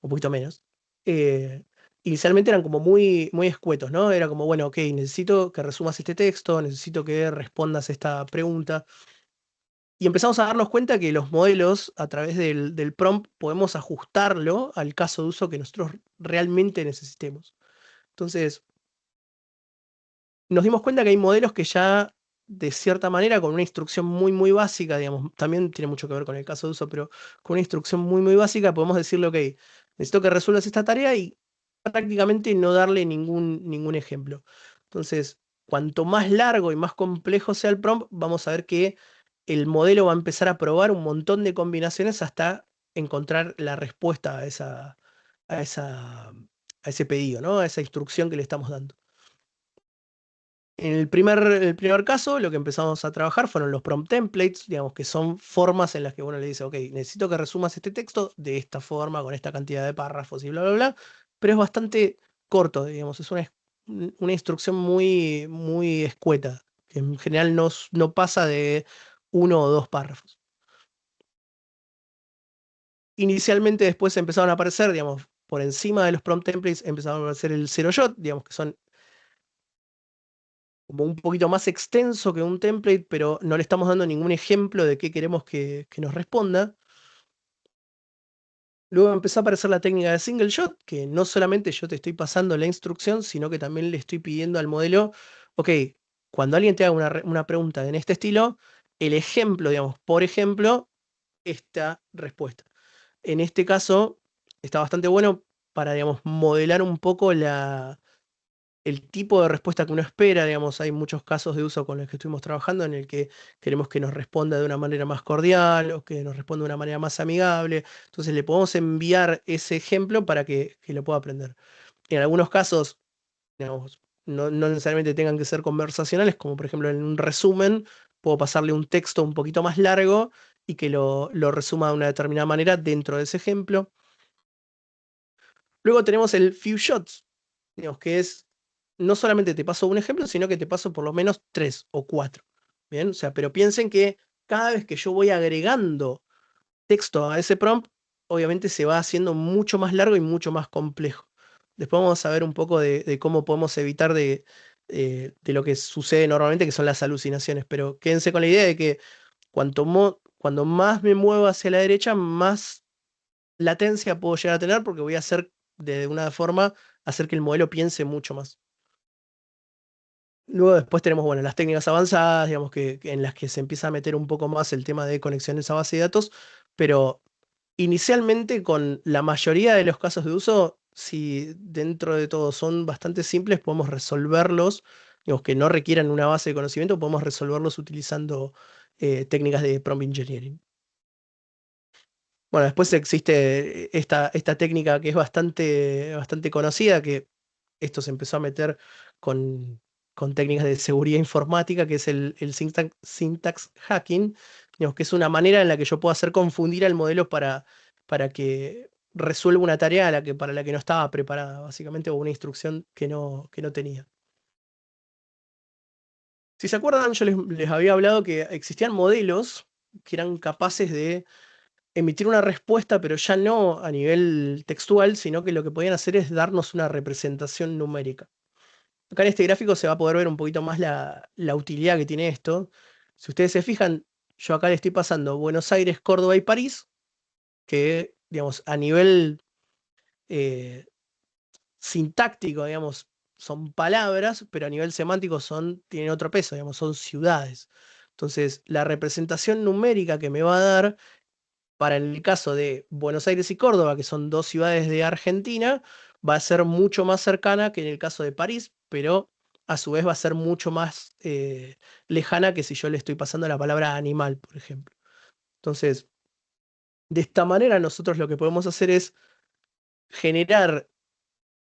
un poquito menos. Eh, Inicialmente eran como muy, muy escuetos, ¿no? Era como, bueno, ok, necesito que resumas este texto, necesito que respondas esta pregunta. Y empezamos a darnos cuenta que los modelos, a través del prompt, podemos ajustarlo al caso de uso que nosotros realmente necesitemos. Entonces, nos dimos cuenta que hay modelos que ya, de cierta manera, con una instrucción muy, muy básica, digamos, también tiene mucho que ver con el caso de uso, pero con una instrucción muy, muy básica podemos decirle, ok, necesito que resuelvas esta tarea y prácticamente no darle ningún ejemplo. Entonces, cuanto más largo y más complejo sea el prompt, vamos a ver que el modelo va a empezar a probar un montón de combinaciones hasta encontrar la respuesta a esa, a ese pedido, ¿no? A esa instrucción que le estamos dando. En el primer caso, lo que empezamos a trabajar fueron los prompt templates, digamos que son formas en las que uno le dice, ok, necesito que resumas este texto de esta forma, con esta cantidad de párrafos y bla, bla, bla, pero es bastante corto, digamos, es una instrucción muy, muy escueta, que en general no pasa de 1 o 2 párrafos. Inicialmente después empezaron a aparecer, digamos, por encima de los prompt templates empezaron a aparecer el zero shot, digamos que son como un poquito más extenso que un template, pero no le estamos dando ningún ejemplo de qué queremos que nos responda. Luego empezó a aparecer la técnica de single shot, que no solamente yo te estoy pasando la instrucción, sino que también le estoy pidiendo al modelo, ok, cuando alguien te haga una pregunta en este estilo, el ejemplo, digamos, por ejemplo, esta respuesta. En este caso, está bastante bueno para, digamos, modelar un poco el tipo de respuesta que uno espera, digamos, hay muchos casos de uso con los que estuvimos trabajando en el que queremos que nos responda de una manera más cordial o que nos responda de una manera más amigable. Entonces le podemos enviar ese ejemplo para que lo pueda aprender. En algunos casos, digamos, no necesariamente tengan que ser conversacionales, como por ejemplo en un resumen, puedo pasarle un texto un poquito más largo y que lo resuma de una determinada manera dentro de ese ejemplo. Luego tenemos el few shots, digamos, que es no solamente te paso un ejemplo, sino que te paso por lo menos 3 o 4. Bien, o sea, pero piensen que cada vez que yo voy agregando texto a ese prompt, obviamente se va haciendo mucho más largo y mucho más complejo. Después vamos a ver un poco de cómo podemos evitar de lo que sucede normalmente, que son las alucinaciones. Pero quédense con la idea de que cuando más me muevo hacia la derecha, más latencia puedo llegar a tener porque voy a hacer de una forma hacer que el modelo piense mucho más. Luego después tenemos, bueno, las técnicas avanzadas, digamos en las que se empieza a meter un poco más el tema de conexiones a base de datos, pero inicialmente con la mayoría de los casos de uso, si dentro de todo son bastante simples, podemos resolverlos, digamos que no requieran una base de conocimiento, podemos resolverlos utilizando técnicas de prompt engineering. Bueno, después existe esta técnica que es bastante conocida, que esto se empezó a meter con, con técnicas de seguridad informática, que es el syntax hacking, digamos, que es una manera en la que yo puedo hacer confundir al modelo para que resuelva una tarea para la que no estaba preparada, básicamente, o una instrucción que no tenía. Si se acuerdan, yo les había hablado que existían modelos que eran capaces de emitir una respuesta, pero ya no a nivel textual, sino que lo que podían hacer es darnos una representación numérica. Acá en este gráfico se va a poder ver un poquito más la utilidad que tiene esto. Si ustedes se fijan, yo acá le estoy pasando Buenos Aires, Córdoba y París, que, digamos, a nivel eh, sintáctico, digamos, son palabras, pero a nivel semántico tienen otro peso, digamos, son ciudades. Entonces, la representación numérica que me va a dar para el caso de Buenos Aires y Córdoba, que son dos ciudades de Argentina, va a ser mucho más cercana que en el caso de París, pero a su vez va a ser mucho más lejana que si yo le estoy pasando la palabra animal, por ejemplo. Entonces, de esta manera nosotros lo que podemos hacer es generar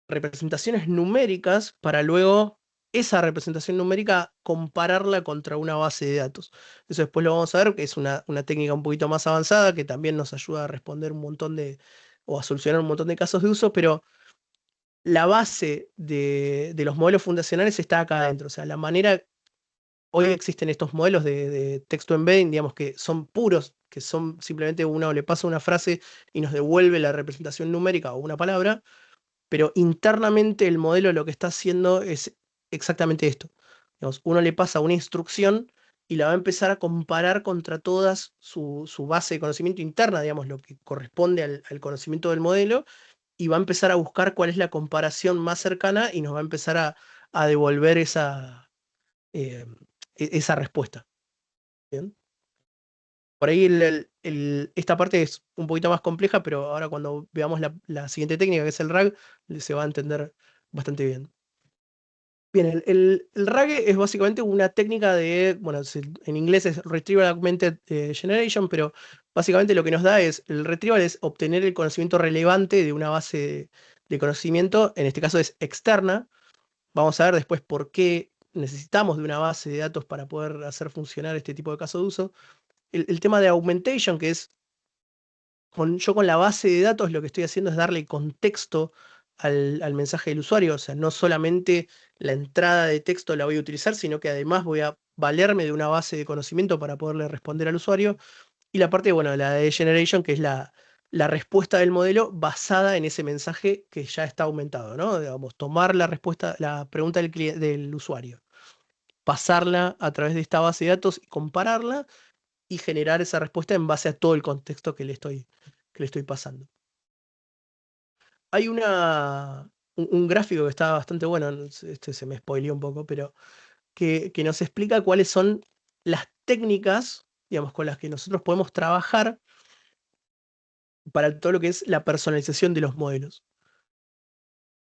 representaciones numéricas para luego esa representación numérica compararla contra una base de datos. Eso después lo vamos a ver, que es una técnica un poquito más avanzada que también nos ayuda a responder un montón o a solucionar un montón de casos de uso, pero la base de los modelos fundacionales está acá adentro. O sea, hoy existen estos modelos de texto embedding, digamos que son puros, que son simplemente uno le pasa una frase y nos devuelve la representación numérica o una palabra, pero internamente el modelo lo que está haciendo es exactamente esto. Digamos, uno le pasa una instrucción y la va a empezar a comparar contra todas su base de conocimiento interna, digamos, lo que corresponde al conocimiento del modelo, y va a empezar a buscar cuál es la comparación más cercana y nos va a empezar a devolver eh, esa respuesta. ¿Bien? Por ahí esta parte es un poquito más compleja, pero ahora cuando veamos la siguiente técnica, que es el RAG, se va a entender bastante bien. Bien, el RAG es básicamente una técnica bueno, en inglés es Retrieval Augmented Generation, pero básicamente lo que nos da el retrieval es obtener el conocimiento relevante de una base de conocimiento, en este caso es externa. Vamos a ver después por qué necesitamos de una base de datos para poder hacer funcionar este tipo de caso de uso. El tema de augmentation, que es yo con la base de datos lo que estoy haciendo es darle contexto al mensaje del usuario, o sea, no solamente la entrada de texto la voy a utilizar, sino que además voy a valerme de una base de conocimiento para poderle responder al usuario. Y la parte, bueno, la de generation, que es la respuesta del modelo basada en ese mensaje que ya está aumentado, ¿no? Digamos, tomar la pregunta del usuario, pasarla a través de esta base de datos y compararla y generar esa respuesta en base a todo el contexto que le estoy pasando. Hay un gráfico que está bastante bueno, se me spoileó un poco, pero que nos explica cuáles son las técnicas, digamos, con las que nosotros podemos trabajar para todo lo que es la personalización de los modelos.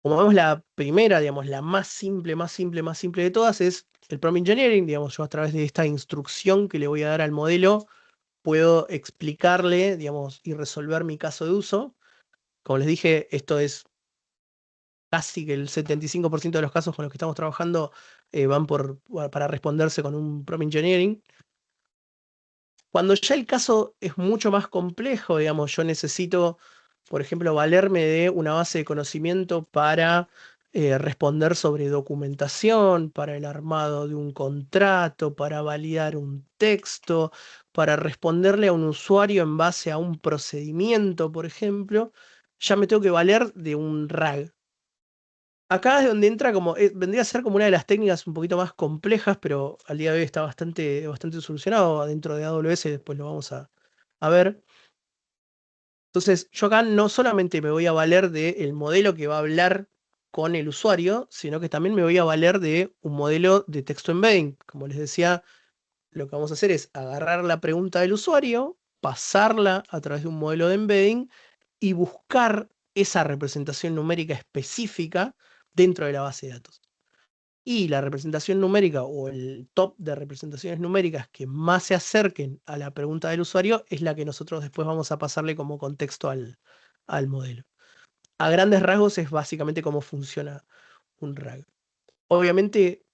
Como vemos, la primera, digamos, la más simple de todas es el prompt engineering. Digamos, yo a través de esta instrucción que le voy a dar al modelo, puedo explicarle, digamos, y resolver mi caso de uso. Como les dije, esto es casi que el 75% de los casos con los que estamos trabajando van para responderse con un prompt engineering. Cuando ya el caso es mucho más complejo, digamos, yo necesito, por ejemplo, valerme de una base de conocimiento para responder sobre documentación, para el armado de un contrato, para validar un texto, para responderle a un usuario en base a un procedimiento, por ejemplo, ya me tengo que valer de un RAG. Acá es donde entra como, vendría a ser como una de las técnicas un poquito más complejas, pero al día de hoy está bastante solucionado dentro de AWS, después lo vamos a ver. Entonces, yo acá no solamente me voy a valer del modelo que va a hablar con el usuario, sino que también me voy a valer de un modelo de texto embedding. Como les decía, lo que vamos a hacer es agarrar la pregunta del usuario, pasarla a través de un modelo de embedding y buscar esa representación numérica específica dentro de la base de datos. Y la representación numérica o el top de representaciones numéricas que más se acerquen a la pregunta del usuario es la que nosotros después vamos a pasarle como contexto al modelo. A grandes rasgos es básicamente cómo funciona un RAG. Obviamente,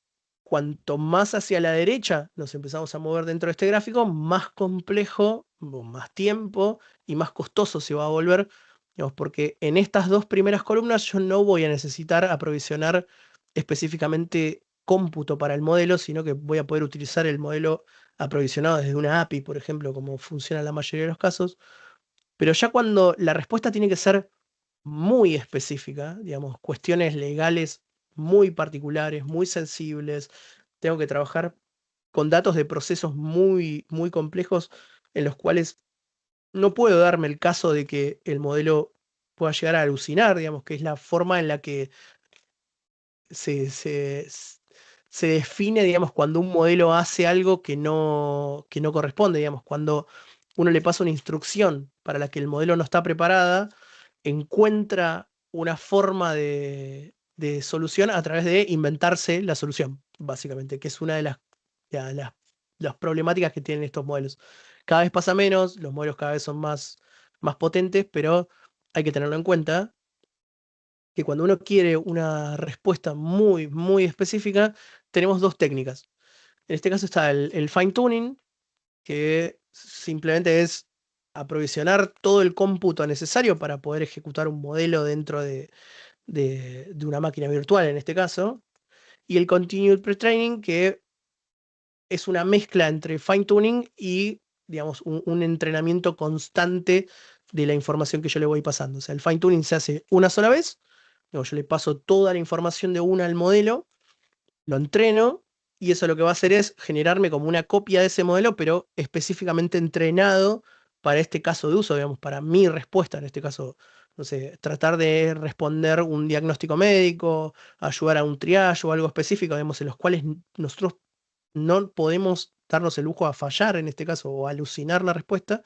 cuanto más hacia la derecha nos empezamos a mover dentro de este gráfico, más complejo, más tiempo y más costoso se va a volver, digamos, porque en estas dos primeras columnas yo no voy a necesitar aprovisionar específicamente cómputo para el modelo, sino que voy a poder utilizar el modelo aprovisionado desde una API, por ejemplo, como funciona en la mayoría de los casos. Pero ya cuando la respuesta tiene que ser muy específica, digamos, cuestiones legales muy particulares, muy sensibles. Tengo que trabajar con datos de procesos muy complejos en los cuales no puedo darme el caso de que el modelo pueda llegar a alucinar, digamos, que es la forma en la que se, se, s- se define, digamos, cuando un modelo hace algo que no corresponde, digamos, cuando uno le pasa una instrucción para la que el modelo no está preparada, encuentra una forma de solución a través de inventarse la solución, básicamente, que es una de las problemáticas que tienen estos modelos. Cada vez pasa menos, los modelos cada vez son más potentes, pero hay que tenerlo en cuenta que cuando uno quiere una respuesta muy específica, tenemos dos técnicas. En este caso está el fine tuning, que simplemente es aprovisionar todo el cómputo necesario para poder ejecutar un modelo dentro de una máquina virtual, en este caso. Y el continued pre-training, que es una mezcla entre fine tuning y, digamos, un entrenamiento constante de la información que yo le voy pasando. O sea, el fine tuning se hace una sola vez. Digo, yo le paso toda la información de una al modelo, lo entreno, y eso lo que va a hacer es generarme como una copia de ese modelo, pero específicamente entrenado para este caso de uso, digamos, para mi respuesta, en este caso, no sé, tratar de responder un diagnóstico médico, ayudar a un triage o algo específico, digamos, en los cuales nosotros no podemos darnos el lujo a fallar en este caso o alucinar la respuesta.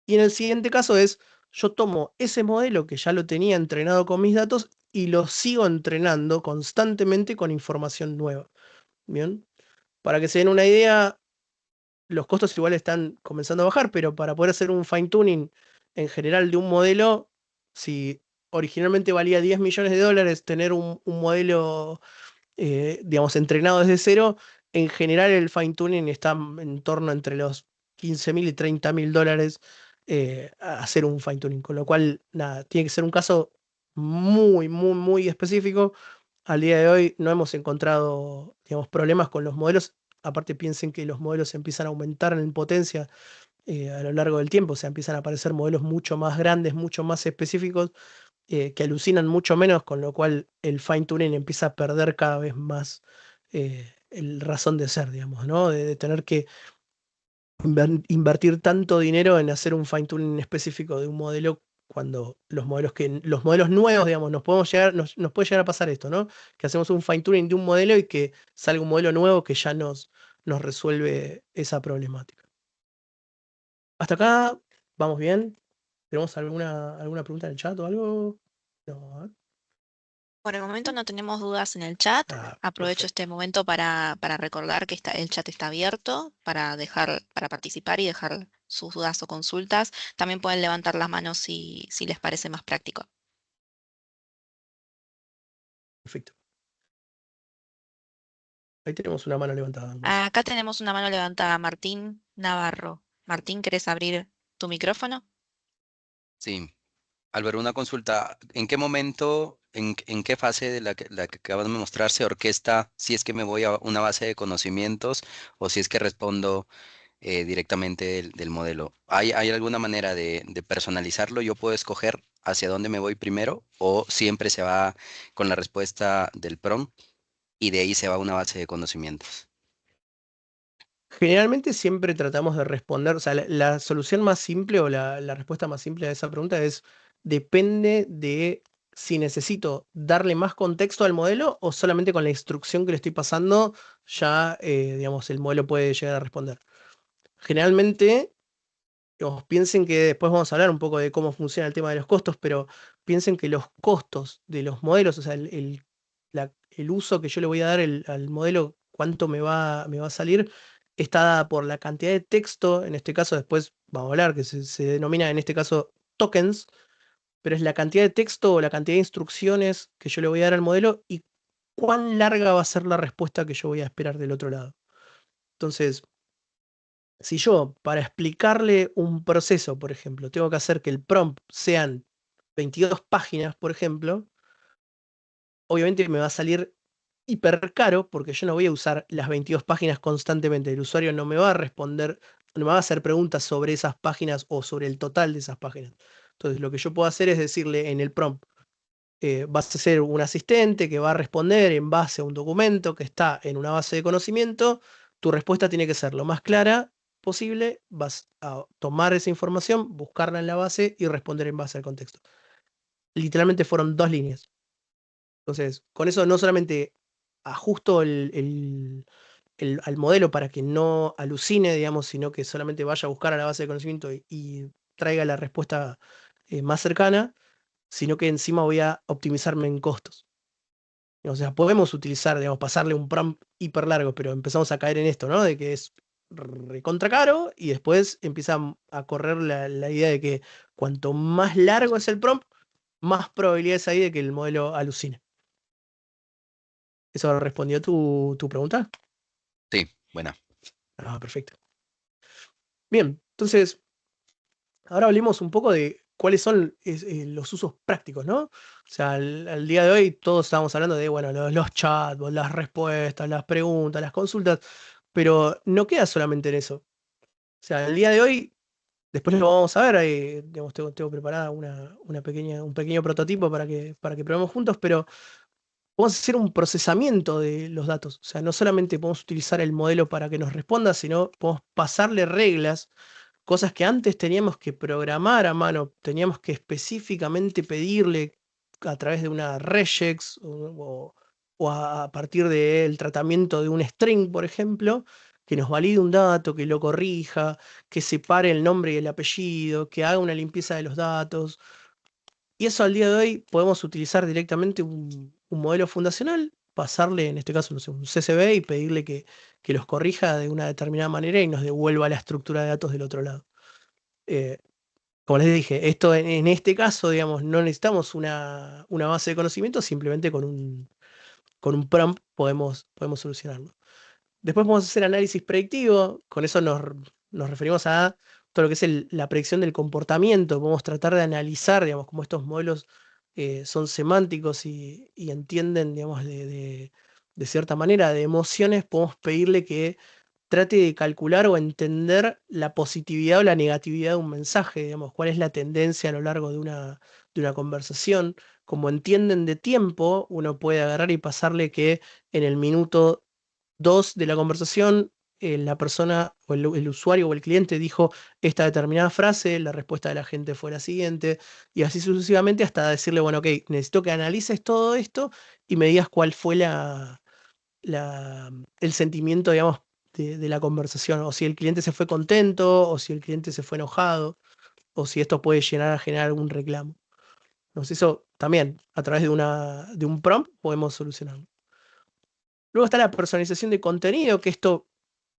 Y en el siguiente caso es, yo tomo ese modelo que ya lo tenía entrenado con mis datos y lo sigo entrenando constantemente con información nueva. Bien, para que se den una idea, los costos igual están comenzando a bajar, pero para poder hacer un fine tuning en general de un modelo, si originalmente valía $10 millones, tener un modelo digamos, entrenado desde cero, en general el fine tuning está en torno entre los 15.000 y $30.000 a hacer un fine tuning, con lo cual, nada, tiene que ser un caso muy específico. Al día de hoy no hemos encontrado, digamos, problemas con los modelos. Aparte, piensen que los modelos empiezan a aumentar en potencia a lo largo del tiempo, o sea, empiezan a aparecer modelos mucho más grandes, mucho más específicos, que alucinan mucho menos, con lo cual el fine tuning empieza a perder cada vez más el razón de ser, digamos, ¿no? De tener que invertir tanto dinero en hacer un fine tuning específico de un modelo cuando los modelos nuevos, digamos, nos puede llegar a pasar esto, ¿no? Que hacemos un fine tuning de un modelo y que salga un modelo nuevo que ya nos resuelve esa problemática. Hasta acá, vamos bien. ¿Tenemos alguna pregunta en el chat o algo? No, a ver. Por el momento no tenemos dudas en el chat. Aprovecho Perfecto. este momento para recordar que el chat está abierto para participar y dejar sus dudas o consultas. También pueden levantar las manos si les parece más práctico. Perfecto. Ahí tenemos una mano levantada. Acá tenemos una mano levantada, Martín Navarro. Martín, ¿querés abrir tu micrófono? Sí, Álvaro, una consulta. ¿En qué momento, en qué fase de la que acabas de mostrar se orquesta si es que me voy a una base de conocimientos o si es que respondo directamente del modelo? ¿Hay alguna manera de personalizarlo? ¿Yo puedo escoger hacia dónde me voy primero o siempre se va con la respuesta del prompt y de ahí se va a una base de conocimientos? Generalmente siempre tratamos de responder, o sea, la solución más simple o la respuesta más simple a esa pregunta es, depende de si necesito darle más contexto al modelo o solamente con la instrucción que le estoy pasando, ya, digamos, el modelo puede llegar a responder. Generalmente, digamos, piensen que después vamos a hablar un poco de cómo funciona el tema de los costos, pero piensen que los costos de los modelos, o sea, el uso que yo le voy a dar al modelo, cuánto me va a salir, está dada por la cantidad de texto, en este caso después vamos a hablar, que se denomina en este caso tokens, pero es la cantidad de texto o la cantidad de instrucciones que yo le voy a dar al modelo y cuán larga va a ser la respuesta que yo voy a esperar del otro lado. Entonces, si yo, para explicarle un proceso, por ejemplo, tengo que hacer que el prompt sean 22 páginas, por ejemplo, obviamente me va a salir hiper caro porque yo no voy a usar las 22 páginas constantemente. El usuario no me va a responder, no me va a hacer preguntas sobre esas páginas o sobre el total de esas páginas. Entonces, lo que yo puedo hacer es decirle en el prompt, vas a ser un asistente que va a responder en base a un documento que está en una base de conocimiento. Tu respuesta tiene que ser lo más clara posible. Vas a tomar esa información, buscarla en la base y responder en base al contexto. Literalmente fueron 2 líneas. Entonces, con eso no solamente ajusto al modelo para que no alucine, digamos, sino que solamente vaya a buscar a la base de conocimiento y traiga la respuesta más cercana, sino que encima voy a optimizarme en costos. O sea, podemos utilizar, digamos, pasarle un prompt hiper largo, pero empezamos a caer en esto, ¿no? De que es recontra caro y después empieza a correr la idea de que cuanto más largo es el prompt, más probabilidades hay de que el modelo alucine. ¿Eso respondió tu pregunta? Sí, buena. Ah, perfecto. Bien, entonces, ahora hablemos un poco de cuáles son los usos prácticos, ¿no? O sea, al día de hoy todos estamos hablando de, bueno, los chatbots, las respuestas, las preguntas, las consultas, pero no queda solamente en eso. O sea, el día de hoy, después lo vamos a ver, digamos, tengo preparada un pequeño prototipo para que probemos juntos, pero podemos hacer un procesamiento de los datos. O sea, no solamente podemos utilizar el modelo para que nos responda, sino podemos pasarle reglas, cosas que antes teníamos que programar a mano, teníamos que específicamente pedirle a través de una regex o a partir del tratamiento de un string, por ejemplo, que nos valide un dato, que lo corrija, que separe el nombre y el apellido, que haga una limpieza de los datos. Y eso al día de hoy podemos utilizar directamente un modelo fundacional, pasarle, en este caso, no sé, un CSV y pedirle que los corrija de una determinada manera y nos devuelva la estructura de datos del otro lado. Eh, Como les dije, esto en este caso, digamos, no necesitamos una base de conocimiento, simplemente con un prompt podemos solucionarlo. Después podemos hacer análisis predictivo, con eso nos referimos a todo lo que es la predicción del comportamiento. Podemos tratar de analizar, digamos, cómo estos modelos son semánticos y entienden, digamos, de cierta manera de emociones. Podemos pedirle que trate de calcular o entender la positividad o la negatividad de un mensaje, digamos, cuál es la tendencia a lo largo de una conversación. Como entienden de tiempo, uno puede agarrar y pasarle que en el minuto 2 de la conversación, la persona o el usuario o el cliente dijo esta determinada frase, la respuesta de la gente fue la siguiente, y así sucesivamente hasta decirle, bueno, ok, necesito que analices todo esto y me digas cuál fue el sentimiento, digamos, de la conversación, o si el cliente se fue contento, o si el cliente se fue enojado, o si esto puede llegar a generar algún reclamo. Entonces eso también a través de un prompt podemos solucionarlo. Luego está la personalización de contenido, que esto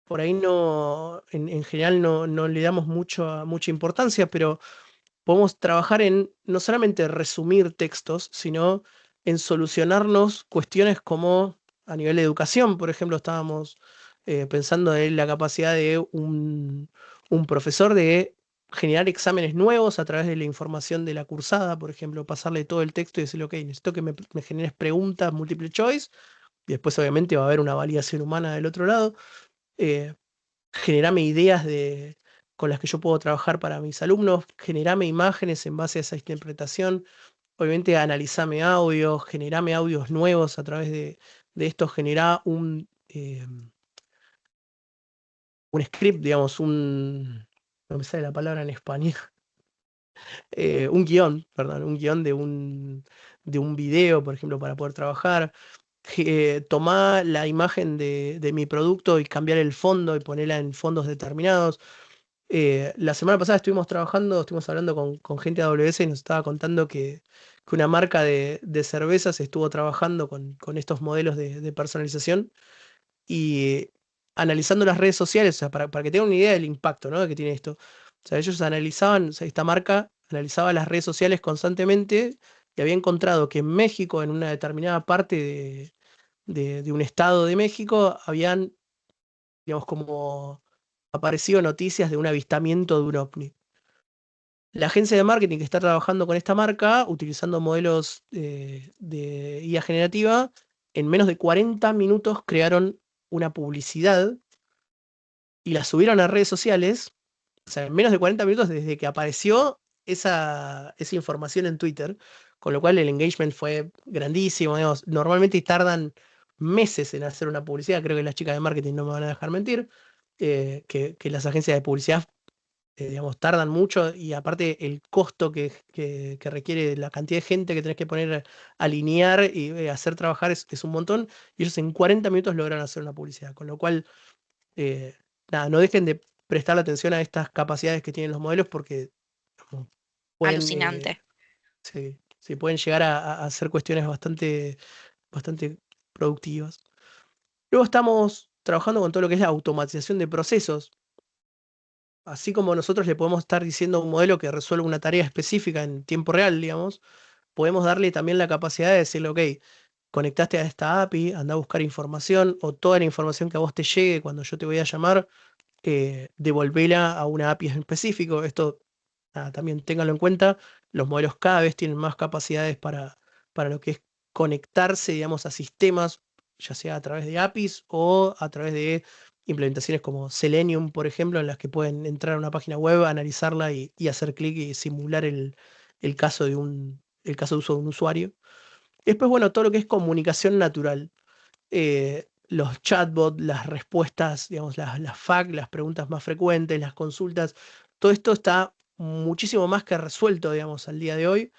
por ahí no, en general no le damos mucha importancia, pero podemos trabajar en no solamente resumir textos, sino en solucionarnos cuestiones como a nivel de educación. Por ejemplo, estábamos pensando en la capacidad de un profesor de generar exámenes nuevos a través de la información de la cursada, por ejemplo, pasarle todo el texto y decirle, ok, necesito que me generes preguntas multiple choice, y después obviamente va a haber una validación humana del otro lado. Eh, Generame ideas con las que yo puedo trabajar para mis alumnos, generame imágenes en base a esa interpretación, obviamente analizame audios, generame audios nuevos a través de esto, generá un script, digamos, no me sale la palabra en español, un guión, perdón, un guión de un video, por ejemplo, para poder trabajar. Tomá la imagen de mi producto y cambiar el fondo y ponerla en fondos determinados. La semana pasada estuvimos hablando con gente de AWS y nos estaba contando que una marca de cervezas estuvo trabajando con estos modelos de personalización y analizando las redes sociales, o sea, para que tengan una idea del impacto, ¿no?, que tiene esto. O sea, ellos analizaban, o sea, esta marca analizaba las redes sociales constantemente y había encontrado que en México, en una determinada parte de un estado de México, habían, digamos, como aparecido noticias de un avistamiento de un ovni. La agencia de marketing que está trabajando con esta marca, utilizando modelos de IA generativa, en menos de 40 minutos crearon una publicidad y la subieron a redes sociales. O sea, en menos de 40 minutos desde que apareció esa información en Twitter, con lo cual el engagement fue grandísimo. Digamos. Normalmente tardan meses en hacer una publicidad, creo que las chicas de marketing no me van a dejar mentir, que las agencias de publicidad digamos, tardan mucho y aparte el costo que requiere la cantidad de gente que tenés que poner a alinear y hacer trabajar es un montón. Y ellos en 40 minutos logran hacer una publicidad. Con lo cual, eh, nada, no dejen de prestar atención a estas capacidades que tienen los modelos porque digamos, pueden, Alucinante. sí, sí, pueden llegar a hacer cuestiones bastante productivas. Luego estamos trabajando con todo lo que es la automatización de procesos. Así como nosotros le podemos estar diciendo a un modelo que resuelva una tarea específica en tiempo real, digamos, podemos darle también la capacidad de decirle, ok, conectaste a esta API, anda a buscar información o toda la información que a vos te llegue cuando yo te voy a llamar, devolvela a una API en específico. Esto nada, también ténganlo en cuenta. Los modelos cada vez tienen más capacidades para lo que es conectarse, digamos, a sistemas, ya sea a través de APIs o a través de implementaciones como Selenium, por ejemplo, en las que pueden entrar a una página web, analizarla y hacer clic y simular el caso el caso de uso de un usuario. Y después, bueno, todo lo que es comunicación natural. Los chatbots, las respuestas, digamos, las FAQ, las preguntas más frecuentes, las consultas, todo esto está muchísimo más que resuelto, digamos, al día de hoy.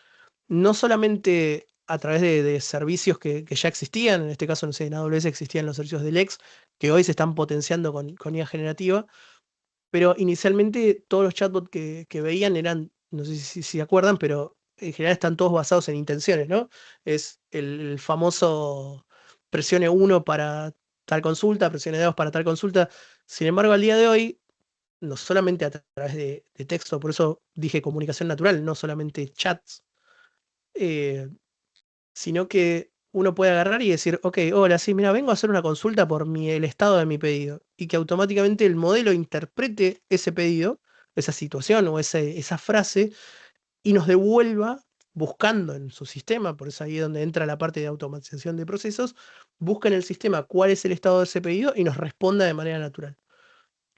No solamente a través de servicios que ya existían, en este caso, no sé, en AWS existían los servicios de Lex, que hoy se están potenciando con IA generativa, pero inicialmente todos los chatbots que veían eran, no sé si se acuerdan, pero en general están todos basados en intenciones, ¿no? Es el famoso presione 1 para tal consulta, presione 2 para tal consulta. Sin embargo, al día de hoy, no solamente a través de texto, por eso dije comunicación natural, no solamente chats, eh, sino que uno puede agarrar y decir, ok, hola, sí, mira, vengo a hacer una consulta por el estado de mi pedido, y que automáticamente el modelo interprete ese pedido, esa situación o esa frase, y nos devuelva, buscando en su sistema, por eso ahí es donde entra la parte de automatización de procesos, busca en el sistema cuál es el estado de ese pedido y nos responda de manera natural.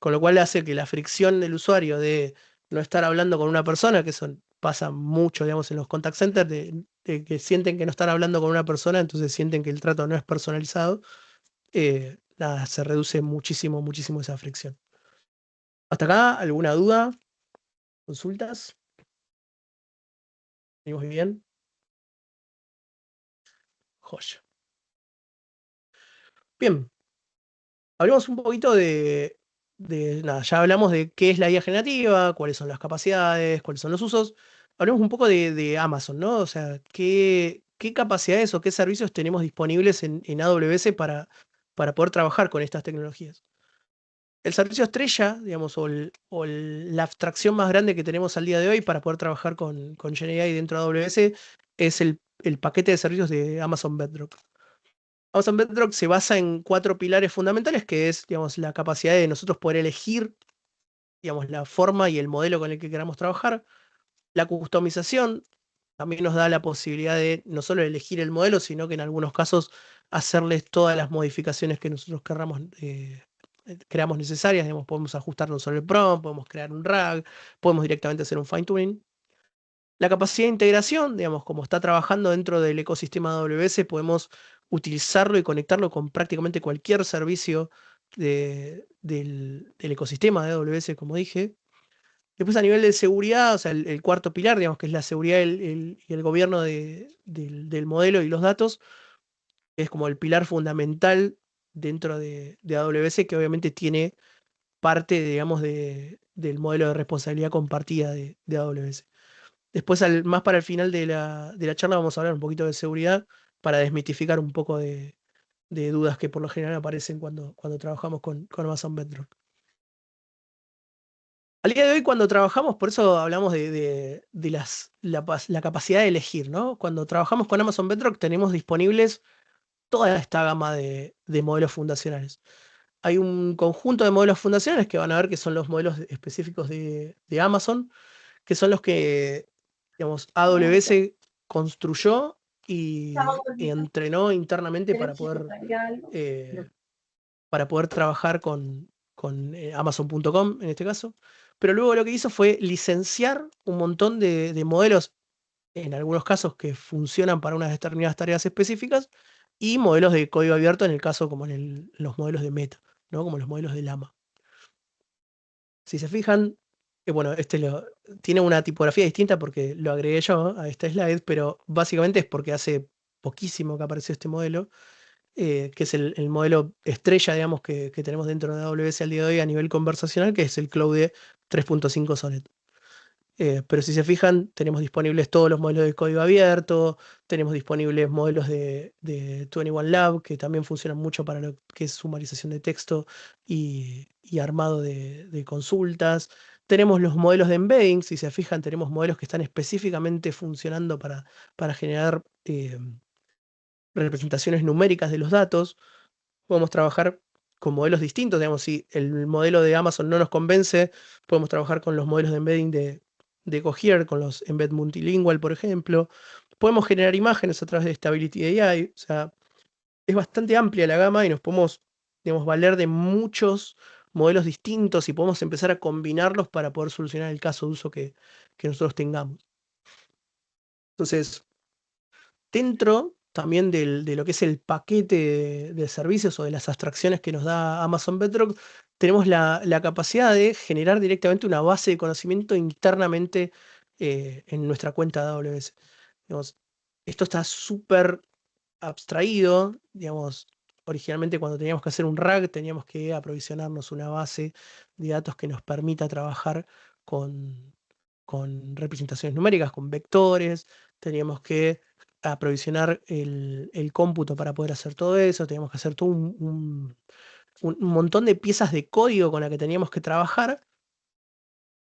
Con lo cual hace que la fricción del usuario de no estar hablando con una persona, que eso pasa mucho, digamos, en los contact centers, de que sienten que no están hablando con una persona, entonces sienten que el trato no es personalizado, nada, se reduce muchísimo, muchísimo esa fricción. ¿Hasta acá alguna duda? ¿Consultas? ¿Venimos bien? Joya. Bien, hablemos un poquito nada, ya hablamos de qué es la IA generativa, cuáles son las capacidades, cuáles son los usos. hablemos un poco de Amazon, ¿no? O sea, ¿qué capacidades o qué servicios tenemos disponibles en AWS para poder trabajar con estas tecnologías? El servicio estrella, digamos, la abstracción más grande que tenemos al día de hoy para poder trabajar con GenAI dentro de AWS es el paquete de servicios de Amazon Bedrock. Amazon Bedrock se basa en 4 pilares fundamentales, que es, digamos, la capacidad de nosotros poder elegir, digamos, la forma y el modelo con el que queramos trabajar. La customización también nos da la posibilidad de no solo elegir el modelo, sino que en algunos casos hacerles todas las modificaciones que nosotros creamos necesarias. Digamos, podemos ajustar no solo el prompt, podemos crear un RAG, podemos directamente hacer un fine tuning. La capacidad de integración, digamos, como está trabajando dentro del ecosistema de AWS, podemos utilizarlo y conectarlo con prácticamente cualquier servicio del ecosistema de AWS, como dije. Después a nivel de seguridad, o sea, el cuarto pilar, digamos, que es la seguridad y el gobierno del modelo y los datos, es como el pilar fundamental dentro de AWS, que obviamente tiene parte, digamos, del modelo de responsabilidad compartida de AWS. Después, más para el final de la charla, vamos a hablar un poquito de seguridad para desmitificar un poco de dudas que por lo general aparecen cuando trabajamos con Amazon Bedrock. Al día de hoy, cuando trabajamos, por eso hablamos la capacidad de elegir, ¿no? Cuando trabajamos con Amazon Bedrock tenemos disponibles toda esta gama de modelos fundacionales. Hay un conjunto de modelos fundacionales que van a ver que son los modelos específicos de Amazon, que son los que, digamos, AWS construyó y entrenó internamente para poder trabajar con Amazon.com en este caso. Pero luego lo que hizo fue licenciar un montón de modelos, en algunos casos que funcionan para unas determinadas tareas específicas, y modelos de código abierto en el caso como en los modelos de Meta, ¿no? Como los modelos de Llama. Si se fijan, bueno, tiene una tipografía distinta porque lo agregué yo a esta slide, pero básicamente es porque hace poquísimo que apareció este modelo, que es el modelo estrella, digamos, que tenemos dentro de AWS al día de hoy a nivel conversacional, que es el Claude 3.5 Sonnet. Pero si se fijan, tenemos disponibles todos los modelos de código abierto, tenemos disponibles modelos de 21 Lab, que también funcionan mucho para lo que es sumarización de texto y armado de consultas. Tenemos los modelos de embedding, si se fijan, tenemos modelos que están específicamente funcionando para generar representaciones numéricas de los datos. Podemos trabajar con modelos distintos, digamos, si el modelo de Amazon no nos convence, podemos trabajar con los modelos de embedding de Cohere, con los Embed Multilingual, por ejemplo. Podemos generar imágenes a través de Stability AI, o sea, es bastante amplia la gama y nos podemos, digamos, valer de muchos modelos distintos y podemos empezar a combinarlos para poder solucionar el caso de uso que nosotros tengamos. Entonces, dentro también de lo que es el paquete de servicios o de las abstracciones que nos da Amazon Bedrock, tenemos la capacidad de generar directamente una base de conocimiento internamente en nuestra cuenta de AWS. Digamos, esto está súper abstraído, digamos, originalmente cuando teníamos que hacer un RAG teníamos que aprovisionarnos una base de datos que nos permita trabajar con representaciones numéricas, con vectores, teníamos que aprovisionar el cómputo para poder hacer todo eso, teníamos que hacer todo un montón de piezas de código con la que teníamos que trabajar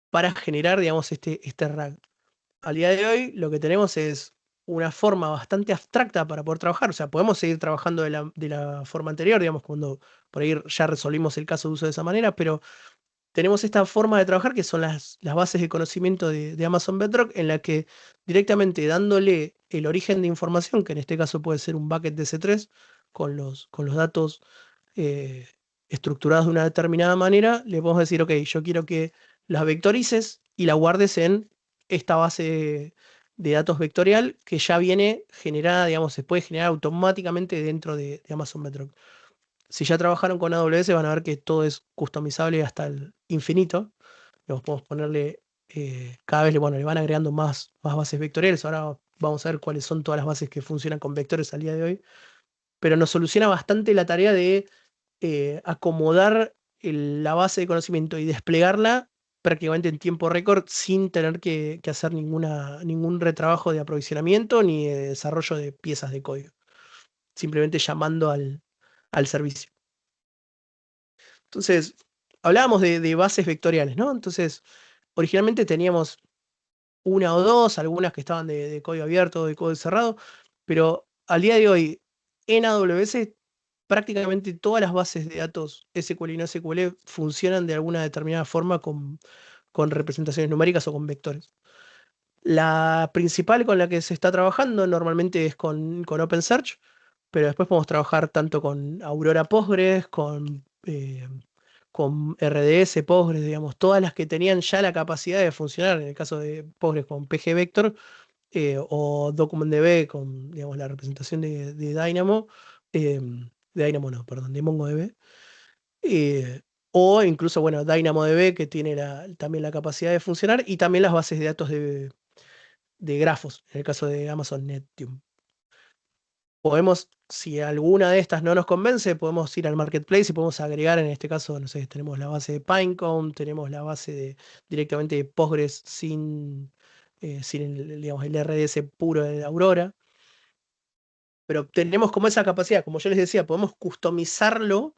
para generar, digamos, este RAG. Al día de hoy lo que tenemos es una forma bastante abstracta para poder trabajar, o sea, podemos seguir trabajando de la forma anterior, digamos, cuando por ahí ya resolvimos el caso de uso de esa manera, pero tenemos esta forma de trabajar que son las bases de conocimiento de Amazon Bedrock, en la que directamente dándole el origen de información, que en este caso puede ser un bucket de S3, con los datos eh, estructurados de una determinada manera, le podemos decir, ok, yo quiero que las vectorices y la guardes en esta base de datos vectorial que ya viene generada, digamos, se puede generar automáticamente dentro de Amazon Bedrock. Si ya trabajaron con AWS van a ver que todo es customizable hasta el infinito. Podemos ponerle, cada vez le van agregando más bases vectoriales. Ahora vamos a ver cuáles son todas las bases que funcionan con vectores al día de hoy. Pero nos soluciona bastante la tarea de acomodar la base de conocimiento y desplegarla prácticamente en tiempo récord sin tener que hacer ningún retrabajo de aprovisionamiento ni de desarrollo de piezas de código. Simplemente llamando al servicio. Entonces, hablábamos de bases vectoriales, ¿no? Entonces, originalmente teníamos una o dos, algunas que estaban de código abierto, de código cerrado, pero al día de hoy, en AWS, prácticamente todas las bases de datos SQL y no SQL funcionan de alguna determinada forma con representaciones numéricas o con vectores. La principal con la que se está trabajando normalmente es con OpenSearch, pero después podemos trabajar tanto con Aurora Postgres, con RDS Postgres, digamos, todas las que tenían ya la capacidad de funcionar, en el caso de Postgres con pgvector, o DocumentDB con, digamos, la representación de Dynamo, de Dynamo no, perdón, de MongoDB, o incluso, bueno, DynamoDB que tiene también la capacidad de funcionar, y también las bases de datos de grafos, en el caso de Amazon Netium. Podemos, si alguna de estas no nos convence, podemos ir al marketplace y podemos agregar, en este caso, no sé, tenemos la base de Pinecone, tenemos la base directamente de Postgres sin digamos, el RDS puro de Aurora. Pero tenemos como esa capacidad, como yo les decía, podemos customizarlo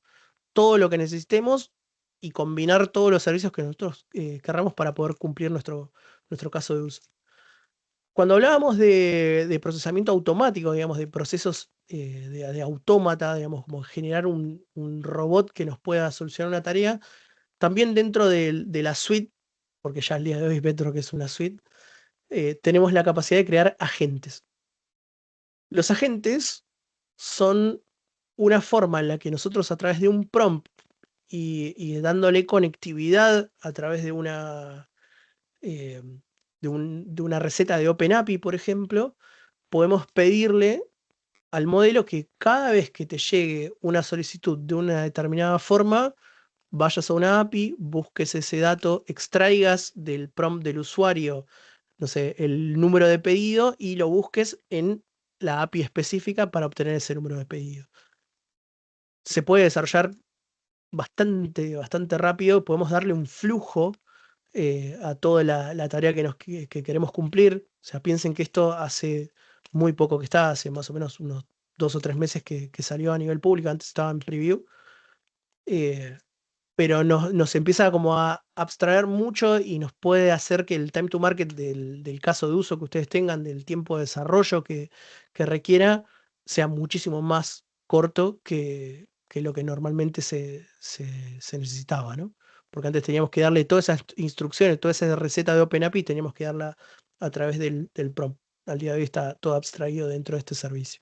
todo lo que necesitemos y combinar todos los servicios que nosotros querramos para poder cumplir nuestro caso de uso. Cuando hablábamos de procesamiento automático, digamos, de procesos de autómata, digamos, como generar un robot que nos pueda solucionar una tarea, también dentro de la suite, porque ya el día de hoy Bedrock es una suite, tenemos la capacidad de crear agentes. Los agentes son una forma en la que nosotros a través de un prompt y dándole conectividad a través de una receta de OpenAPI, por ejemplo, podemos pedirle al modelo que cada vez que te llegue una solicitud de una determinada forma, vayas a una API, busques ese dato, extraigas del prompt del usuario, no sé, el número de pedido y lo busques en la API específica para obtener ese número de pedido. Se puede desarrollar bastante rápido, podemos darle un flujo a toda la tarea que queremos cumplir. O sea, piensen que esto hace muy poco que está, hace más o menos unos 2 o 3 meses que salió a nivel público, antes estaba en preview. Pero nos empieza como a abstraer mucho y nos puede hacer que el time to market del caso de uso que ustedes tengan, del tiempo de desarrollo que requiera, sea muchísimo más corto que lo que normalmente se necesitaba, ¿no? Porque antes teníamos que darle todas esas instrucciones, toda esa receta de OpenAPI, teníamos que darla a través del prompt. Al día de hoy está todo abstraído dentro de este servicio.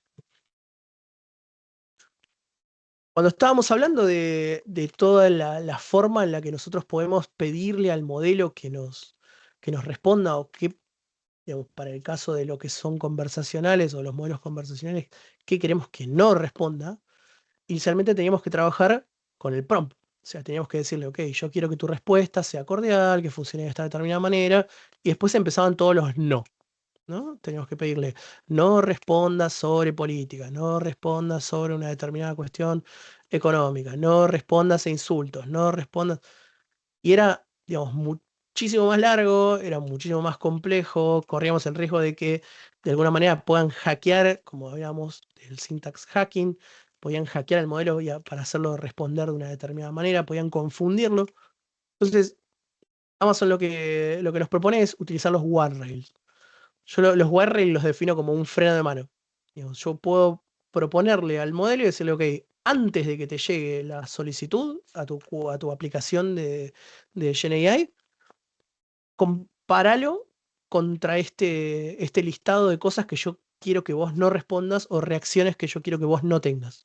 Cuando estábamos hablando de toda la forma en la que nosotros podemos pedirle al modelo que nos responda, o que, digamos, para el caso de lo que son conversacionales o los modelos conversacionales, qué queremos que no responda, inicialmente teníamos que trabajar con el prompt. O sea, teníamos que decirle, ok, yo quiero que tu respuesta sea cordial, que funcione de esta determinada manera, y después empezaban todos los no. ¿No? Teníamos que pedirle, no responda sobre política, no responda sobre una determinada cuestión económica, no respondas a insultos, no respondas. Y era, digamos, muchísimo más largo, era muchísimo más complejo, corríamos el riesgo de que de alguna manera puedan hackear, como hablábamos del syntax hacking, podían hackear el modelo para hacerlo responder de una determinada manera, podían confundirlo. Entonces, Amazon lo que nos propone es utilizar los guardrails. Yo los guardrails los defino como un freno de mano. Digamos, yo puedo proponerle al modelo y decirle, ok, antes de que te llegue la solicitud a tu aplicación de GenAI, compáralo contra este listado de cosas que yo quiero que vos no respondas o reacciones que yo quiero que vos no tengas.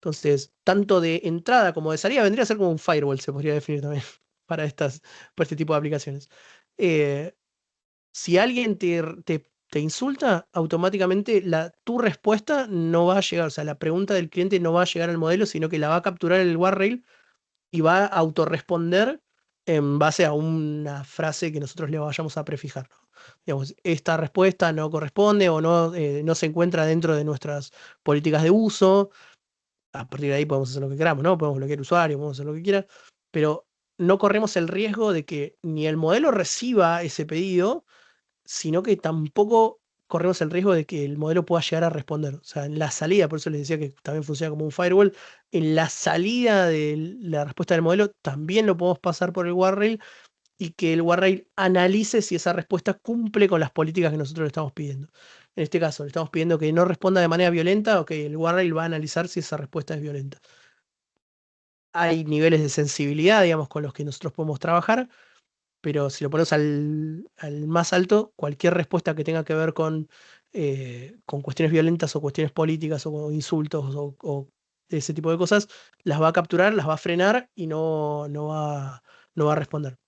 Entonces, tanto de entrada como de salida vendría a ser como un firewall, se podría definir también para este tipo de aplicaciones. Si alguien te insulta, automáticamente tu respuesta no va a llegar, o sea, la pregunta del cliente no va a llegar al modelo, sino que la va a capturar el guardrail y va a autorresponder en base a una frase que nosotros le vayamos a prefijar, ¿no? Digamos, esta respuesta no corresponde o no se encuentra dentro de nuestras políticas de uso. A partir de ahí podemos hacer lo que queramos, ¿no? Podemos bloquear usuarios, podemos hacer lo que quieran, pero no corremos el riesgo de que ni el modelo reciba ese pedido, sino que tampoco corremos el riesgo de que el modelo pueda llegar a responder. O sea, en la salida, por eso les decía que también funciona como un firewall, en la salida de la respuesta del modelo también lo podemos pasar por el guardrail y que el guardrail analice si esa respuesta cumple con las políticas que nosotros le estamos pidiendo. En este caso, le estamos pidiendo que no responda de manera violenta, ok, el guardrail va a analizar si esa respuesta es violenta. Hay niveles de sensibilidad, digamos, con los que nosotros podemos trabajar, pero si lo ponemos al más alto, cualquier respuesta que tenga que ver con cuestiones violentas o cuestiones políticas o con insultos o ese tipo de cosas, las va a capturar, las va a frenar y no va a responder.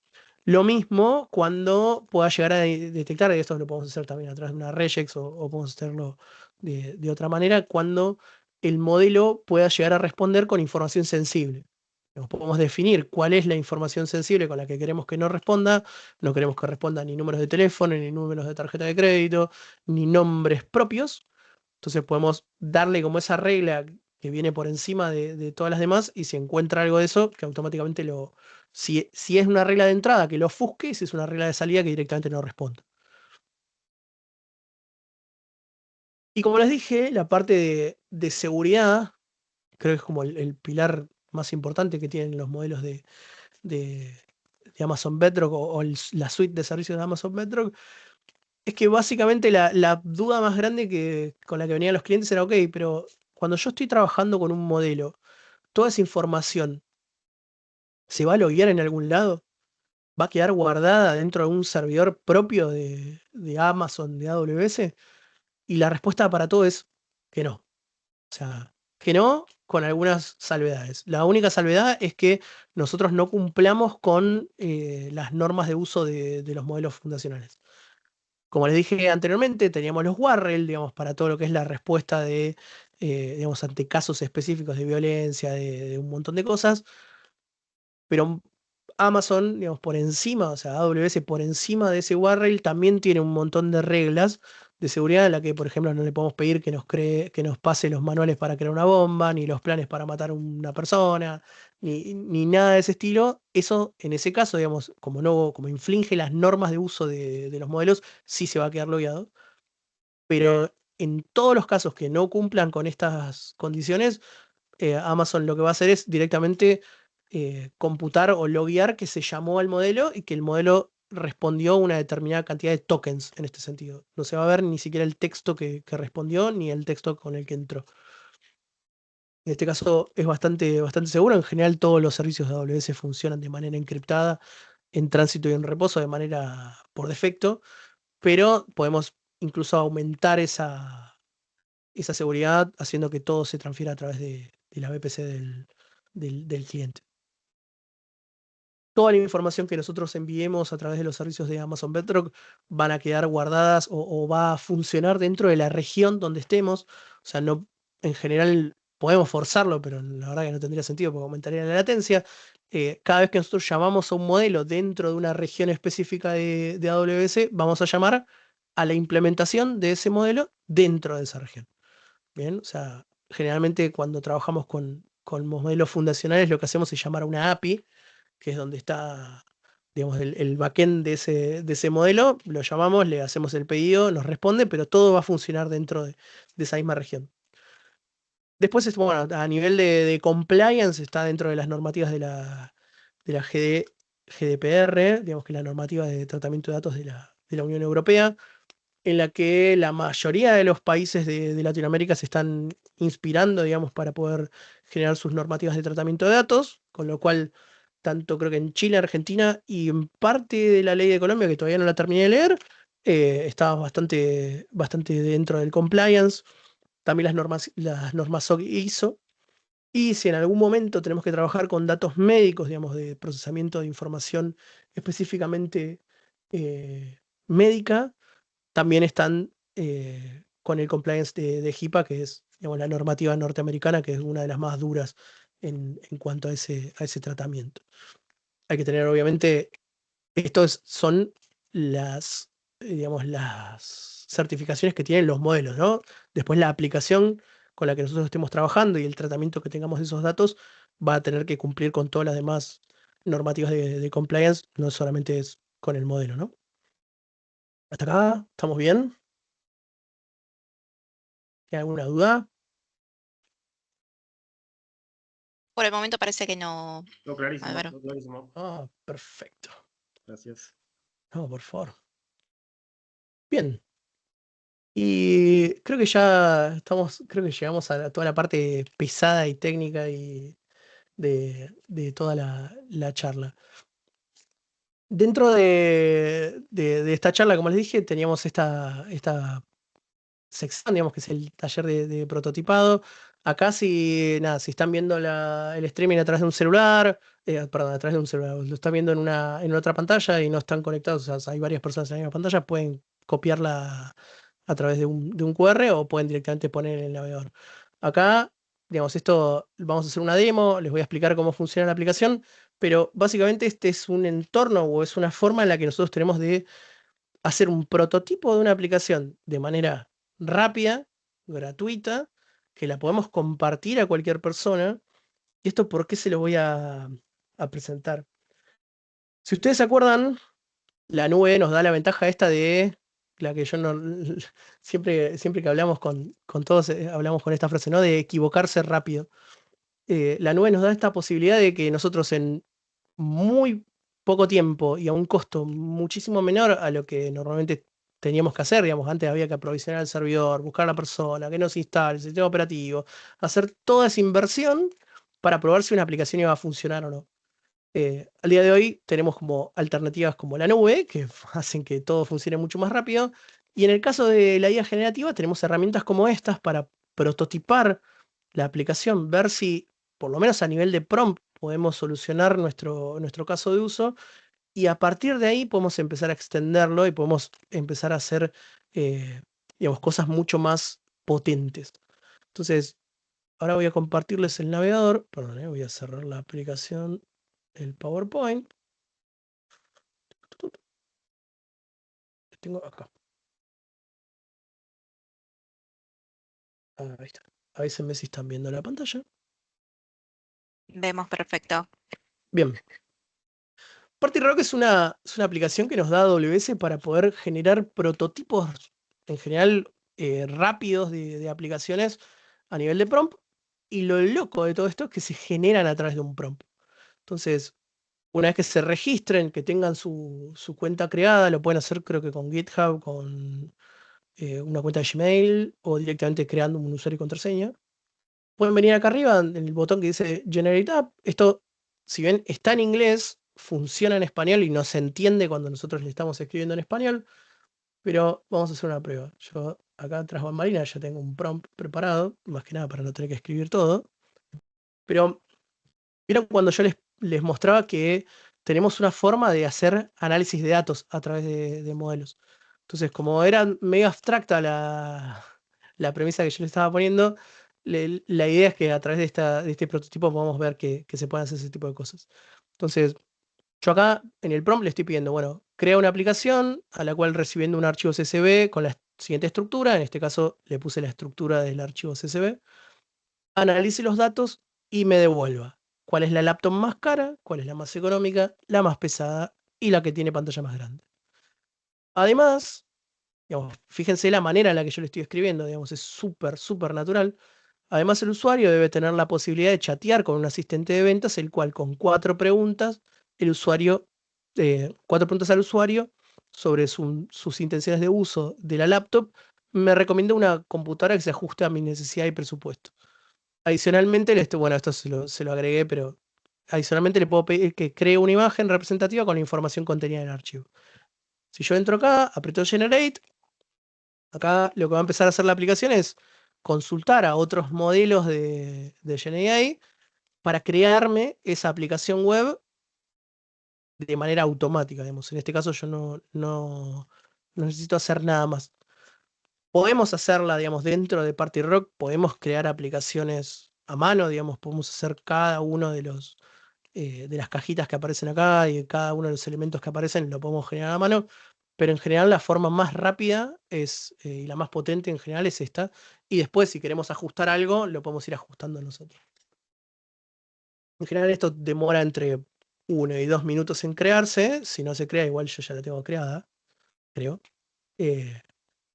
Lo mismo cuando pueda llegar a detectar, y esto lo podemos hacer también a través de una regex o podemos hacerlo de otra manera, cuando el modelo pueda llegar a responder con información sensible. Nos podemos definir cuál es la información sensible con la que queremos que no responda. No queremos que responda ni números de teléfono, ni números de tarjeta de crédito, ni nombres propios. Entonces podemos darle como esa regla que viene por encima de todas las demás y si encuentra algo de eso, que automáticamente si es una regla de entrada, que lo ofusque y si es una regla de salida, que directamente no responda. Y como les dije, la parte de seguridad, creo que es como el pilar más importante que tienen los modelos de Amazon Bedrock o la suite de servicios de Amazon Bedrock, es que básicamente la duda más grande con la que venían los clientes era, ok, pero cuando yo estoy trabajando con un modelo, toda esa información se va a loguear en algún lado, va a quedar guardada dentro de un servidor propio de Amazon, de AWS, y la respuesta para todo es que no. O sea, que no, con algunas salvedades. La única salvedad es que nosotros no cumplamos con las normas de uso de los modelos fundacionales. Como les dije anteriormente, teníamos los WARREL, digamos, para todo lo que es la respuesta digamos, ante casos específicos de violencia, de un montón de cosas, pero Amazon, digamos, por encima, o sea, AWS por encima de ese guardrail también tiene un montón de reglas de seguridad en la que, por ejemplo, no le podemos pedir que nos pase los manuales para crear una bomba, ni los planes para matar a una persona, ni nada de ese estilo. Eso, en ese caso, digamos, como infringe las normas de uso de los modelos, sí se va a quedar logueado. Pero en todos los casos que no cumplan con estas condiciones, Amazon lo que va a hacer es directamente computar o loguear que se llamó al modelo y que el modelo respondió una determinada cantidad de tokens en este sentido. No se va a ver ni siquiera el texto que respondió ni el texto con el que entró. En este caso es bastante seguro. En general todos los servicios de AWS funcionan de manera encriptada, en tránsito y en reposo de manera por defecto, pero podemos incluso aumentar esa seguridad haciendo que todo se transfiera a través de la VPC del cliente. Toda la información que nosotros enviemos a través de los servicios de Amazon Bedrock van a quedar guardadas o va a funcionar dentro de la región donde estemos. O sea, no, en general podemos forzarlo, pero la verdad que no tendría sentido porque aumentaría la latencia. Cada vez que nosotros llamamos a un modelo dentro de una región específica de AWS, vamos a llamar a la implementación de ese modelo dentro de esa región. Bien, o sea, generalmente cuando trabajamos con modelos fundacionales lo que hacemos es llamar a una API, que es donde está, digamos, el backend de ese modelo, lo llamamos, le hacemos el pedido, nos responde, pero todo va a funcionar dentro de esa misma región. Después, bueno, a nivel de compliance está dentro de las normativas de la GDPR, digamos que es la normativa de tratamiento de datos de la Unión Europea, en la que la mayoría de los países de Latinoamérica se están inspirando, digamos, para poder generar sus normativas de tratamiento de datos, con lo cual, tanto creo que en Chile, Argentina y en parte de la ley de Colombia, que todavía no la terminé de leer, está bastante dentro del compliance. También las normas SOC ISO. Y si en algún momento tenemos que trabajar con datos médicos, digamos, de procesamiento de información específicamente médica, también están con el compliance de HIPAA, que es, digamos, la normativa norteamericana, que es una de las más duras en cuanto a ese tratamiento. Hay que tener, obviamente, son digamos, las certificaciones que tienen los modelos, ¿no? Después la aplicación con la que nosotros estemos trabajando y el tratamiento que tengamos de esos datos va a tener que cumplir con todas las demás normativas de compliance, no solamente es con el modelo, ¿no? ¿Hasta acá? ¿Estamos bien? ¿Hay alguna duda? Por el momento parece que no, Todo clarísimo, Álvaro. todo clarísimo. Ah, perfecto. Gracias. No, por favor. Bien. Y creo que ya estamos, creo que llegamos a toda la parte pesada y técnica y de toda la charla. Dentro de esta charla, como les dije, teníamos esta sección, digamos, que es el taller de prototipado. Acá si, nada, si están viendo el streaming a través de un celular, perdón, a través de un celular, lo están viendo en otra pantalla y no están conectados, o sea, hay varias personas en la misma pantalla, pueden copiarla a través de un QR o pueden directamente poner en el navegador. Acá, digamos, esto vamos a hacer una demo, les voy a explicar cómo funciona la aplicación, pero básicamente este es un entorno o es una forma en la que nosotros tenemos de hacer un prototipo de una aplicación de manera rápida, gratuita, que la podemos compartir a cualquier persona. ¿Y esto por qué se lo voy a presentar? Si ustedes se acuerdan, la nube nos da la ventaja esta de la que yo no siempre que hablamos con todos, hablamos con esta frase, ¿no? De equivocarse rápido. La nube nos da esta posibilidad de que nosotros en muy poco tiempo y a un costo muchísimo menor a lo que normalmente teníamos que hacer, digamos, antes había que aprovisionar el servidor, buscar a la persona, que nos instale el sistema operativo, hacer toda esa inversión para probar si una aplicación iba a funcionar o no. Al día de hoy tenemos como alternativas como la nube, que hacen que todo funcione mucho más rápido, y en el caso de la IA generativa tenemos herramientas como estas para prototipar la aplicación, ver si, por lo menos a nivel de prompt, podemos solucionar nuestro caso de uso y a partir de ahí podemos empezar a extenderlo y podemos empezar a hacer, digamos, cosas mucho más potentes. Entonces, ahora voy a compartirles el navegador. Perdón, voy a cerrar la aplicación, el PowerPoint. Lo tengo acá. Ahí está. Avísenme si están viendo la pantalla. Vemos perfecto. Bien. Party Rock es una aplicación que nos da AWS para poder generar prototipos en general rápidos de aplicaciones a nivel de prompt. Y lo loco de todo esto es que se generan a través de un prompt. Entonces, una vez que se registren, que tengan su cuenta creada, lo pueden hacer creo que con GitHub, con una cuenta de Gmail o directamente creando un usuario y contraseña. Pueden venir acá arriba en el botón que dice Generate App. Esto, si bien está en inglés, funciona en español y no se entiende cuando nosotros le estamos escribiendo en español. Pero vamos a hacer una prueba. Yo acá tras bambalinas ya tengo un prompt preparado, más que nada para no tener que escribir todo. Pero vieron cuando yo les mostraba que tenemos una forma de hacer análisis de datos a través de modelos. Entonces, como era medio abstracta la premisa que yo le estaba poniendo, la idea es que a través de este prototipo podamos ver que se pueden hacer ese tipo de cosas. Entonces, yo acá en el prompt le estoy pidiendo, bueno, crea una aplicación a la cual recibiendo un archivo CSV con la siguiente estructura, en este caso le puse la estructura del archivo CSV, analice los datos y me devuelva cuál es la laptop más cara, cuál es la más económica, la más pesada y la que tiene pantalla más grande. Además, digamos, fíjense la manera en la que yo le estoy escribiendo, digamos, es súper natural. Además, el usuario debe tener la posibilidad de chatear con un asistente de ventas, el cual con 4 preguntas, el usuario, 4 preguntas al usuario sobre sus intenciones de uso de la laptop, me recomienda una computadora que se ajuste a mi necesidad y presupuesto. Adicionalmente, bueno, esto se lo agregué, pero adicionalmente le puedo pedir que cree una imagen representativa con la información contenida en el archivo. Si yo entro acá, aprieto Generate, acá lo que va a empezar a hacer la aplicación es consultar a otros modelos de GenAI para crearme esa aplicación web de manera automática, digamos. En este caso yo no necesito hacer nada más. Podemos hacerla, digamos, dentro de Party Rock, podemos crear aplicaciones a mano, digamos, podemos hacer cada uno de las cajitas que aparecen acá y cada uno de los elementos que aparecen lo podemos generar a mano, pero en general la forma más rápida y la más potente en general es esta, y después si queremos ajustar algo, lo podemos ir ajustando nosotros. En general esto demora entre 1 y 2 minutos en crearse. Si no se crea, igual yo ya la tengo creada, creo.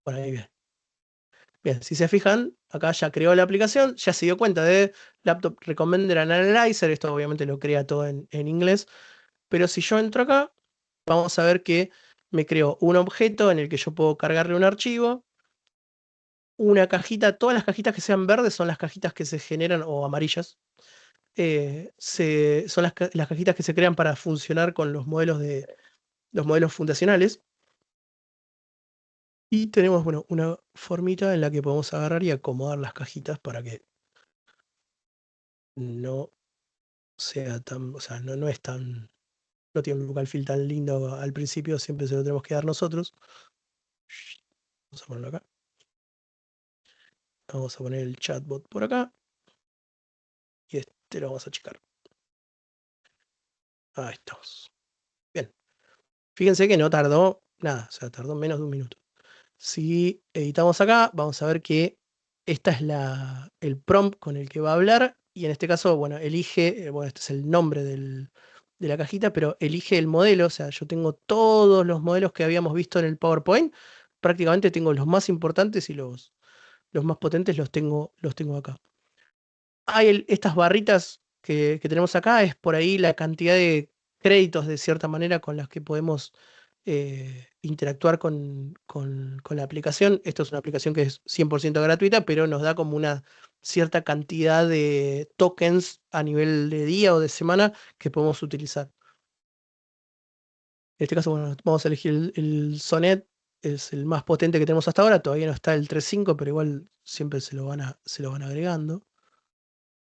Por ahí bien. Bien, si se fijan, acá ya creó la aplicación, ya se dio cuenta de Laptop Recommender and Analyzer. Esto obviamente lo crea todo en inglés. Pero si yo entro acá, vamos a ver que me creó un objeto en el que yo puedo cargarle un archivo, una cajita. Todas las cajitas que sean verdes son las cajitas que se generan, o amarillas, son las cajitas que se crean para funcionar con los modelos fundacionales. Y tenemos, bueno, una formita en la que podemos agarrar y acomodar las cajitas para que no sea tan, o sea, no es tan, no tiene un look and feel tan lindo al principio, siempre se lo tenemos que dar nosotros. Vamos a ponerlo acá. Vamos a poner el chatbot por acá. Y este lo vamos a checar. Ahí estamos. Bien. Fíjense que no tardó nada, o sea, tardó menos de un minuto. Si editamos acá, vamos a ver que esta es el prompt con el que va a hablar. Y en este caso, bueno, elige, bueno, este es el nombre de la cajita, pero elige el modelo. O sea, yo tengo todos los modelos que habíamos visto en el PowerPoint. Prácticamente tengo los más importantes y los más potentes los tengo acá. Hay estas barritas que tenemos acá, es por ahí la cantidad de créditos de cierta manera con las que podemos interactuar con la aplicación. Esto es una aplicación que es 100% gratuita, pero nos da como una cierta cantidad de tokens a nivel de día o de semana que podemos utilizar. En este caso, bueno, vamos a elegir el Sonnet, es el más potente que tenemos hasta ahora. Todavía no está el 3.5, pero igual siempre se lo van agregando.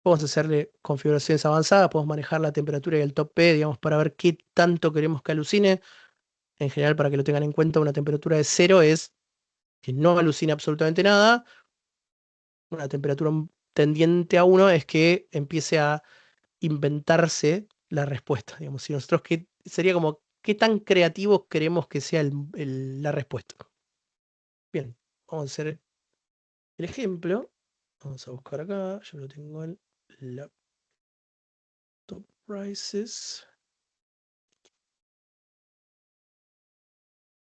Podemos hacerle configuraciones avanzadas, podemos manejar la temperatura y el top P, digamos, para ver qué tanto queremos que alucine. En general, para que lo tengan en cuenta, una temperatura de 0 es que no alucine absolutamente nada. Una temperatura tendiente a 1 es que empiece a inventarse la respuesta. Digamos, si nosotros sería como qué tan creativos queremos que sea la respuesta. Bien, vamos a hacer el ejemplo. Vamos a buscar acá, yo lo tengo en Laptop Prices.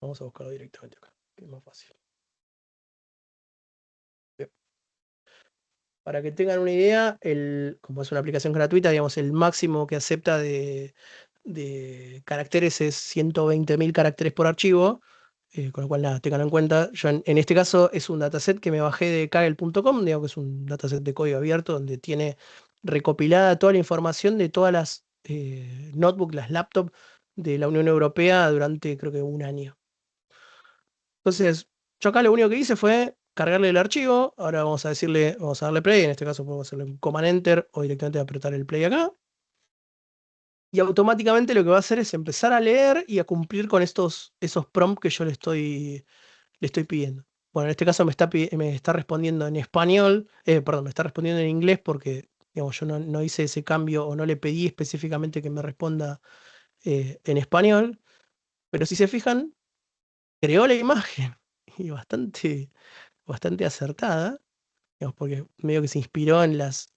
Vamos a buscarlo directamente acá, que es más fácil. Bien. Para que tengan una idea, como es una aplicación gratuita, digamos, el máximo que acepta de caracteres es 120.000 caracteres por archivo. Con lo cual, nada, tengan en cuenta. Yo en este caso es un dataset que me bajé de Kaggle.com, digamos que es un dataset de código abierto donde tiene recopilada toda la información de todas las notebooks, las laptops de la Unión Europea durante creo que un año. Entonces, yo acá lo único que hice fue cargarle el archivo. Ahora vamos a darle play. En este caso podemos hacerle un Command Enter o directamente apretar el play acá. Y automáticamente lo que va a hacer es empezar a leer y a cumplir con esos prompts que yo le estoy pidiendo. Bueno, en este caso me está respondiendo en español, perdón, me está respondiendo en inglés porque, digamos, yo no hice ese cambio o no le pedí específicamente que me responda en español. Pero si se fijan, creó la imagen y bastante acertada, digamos, porque medio que se inspiró en las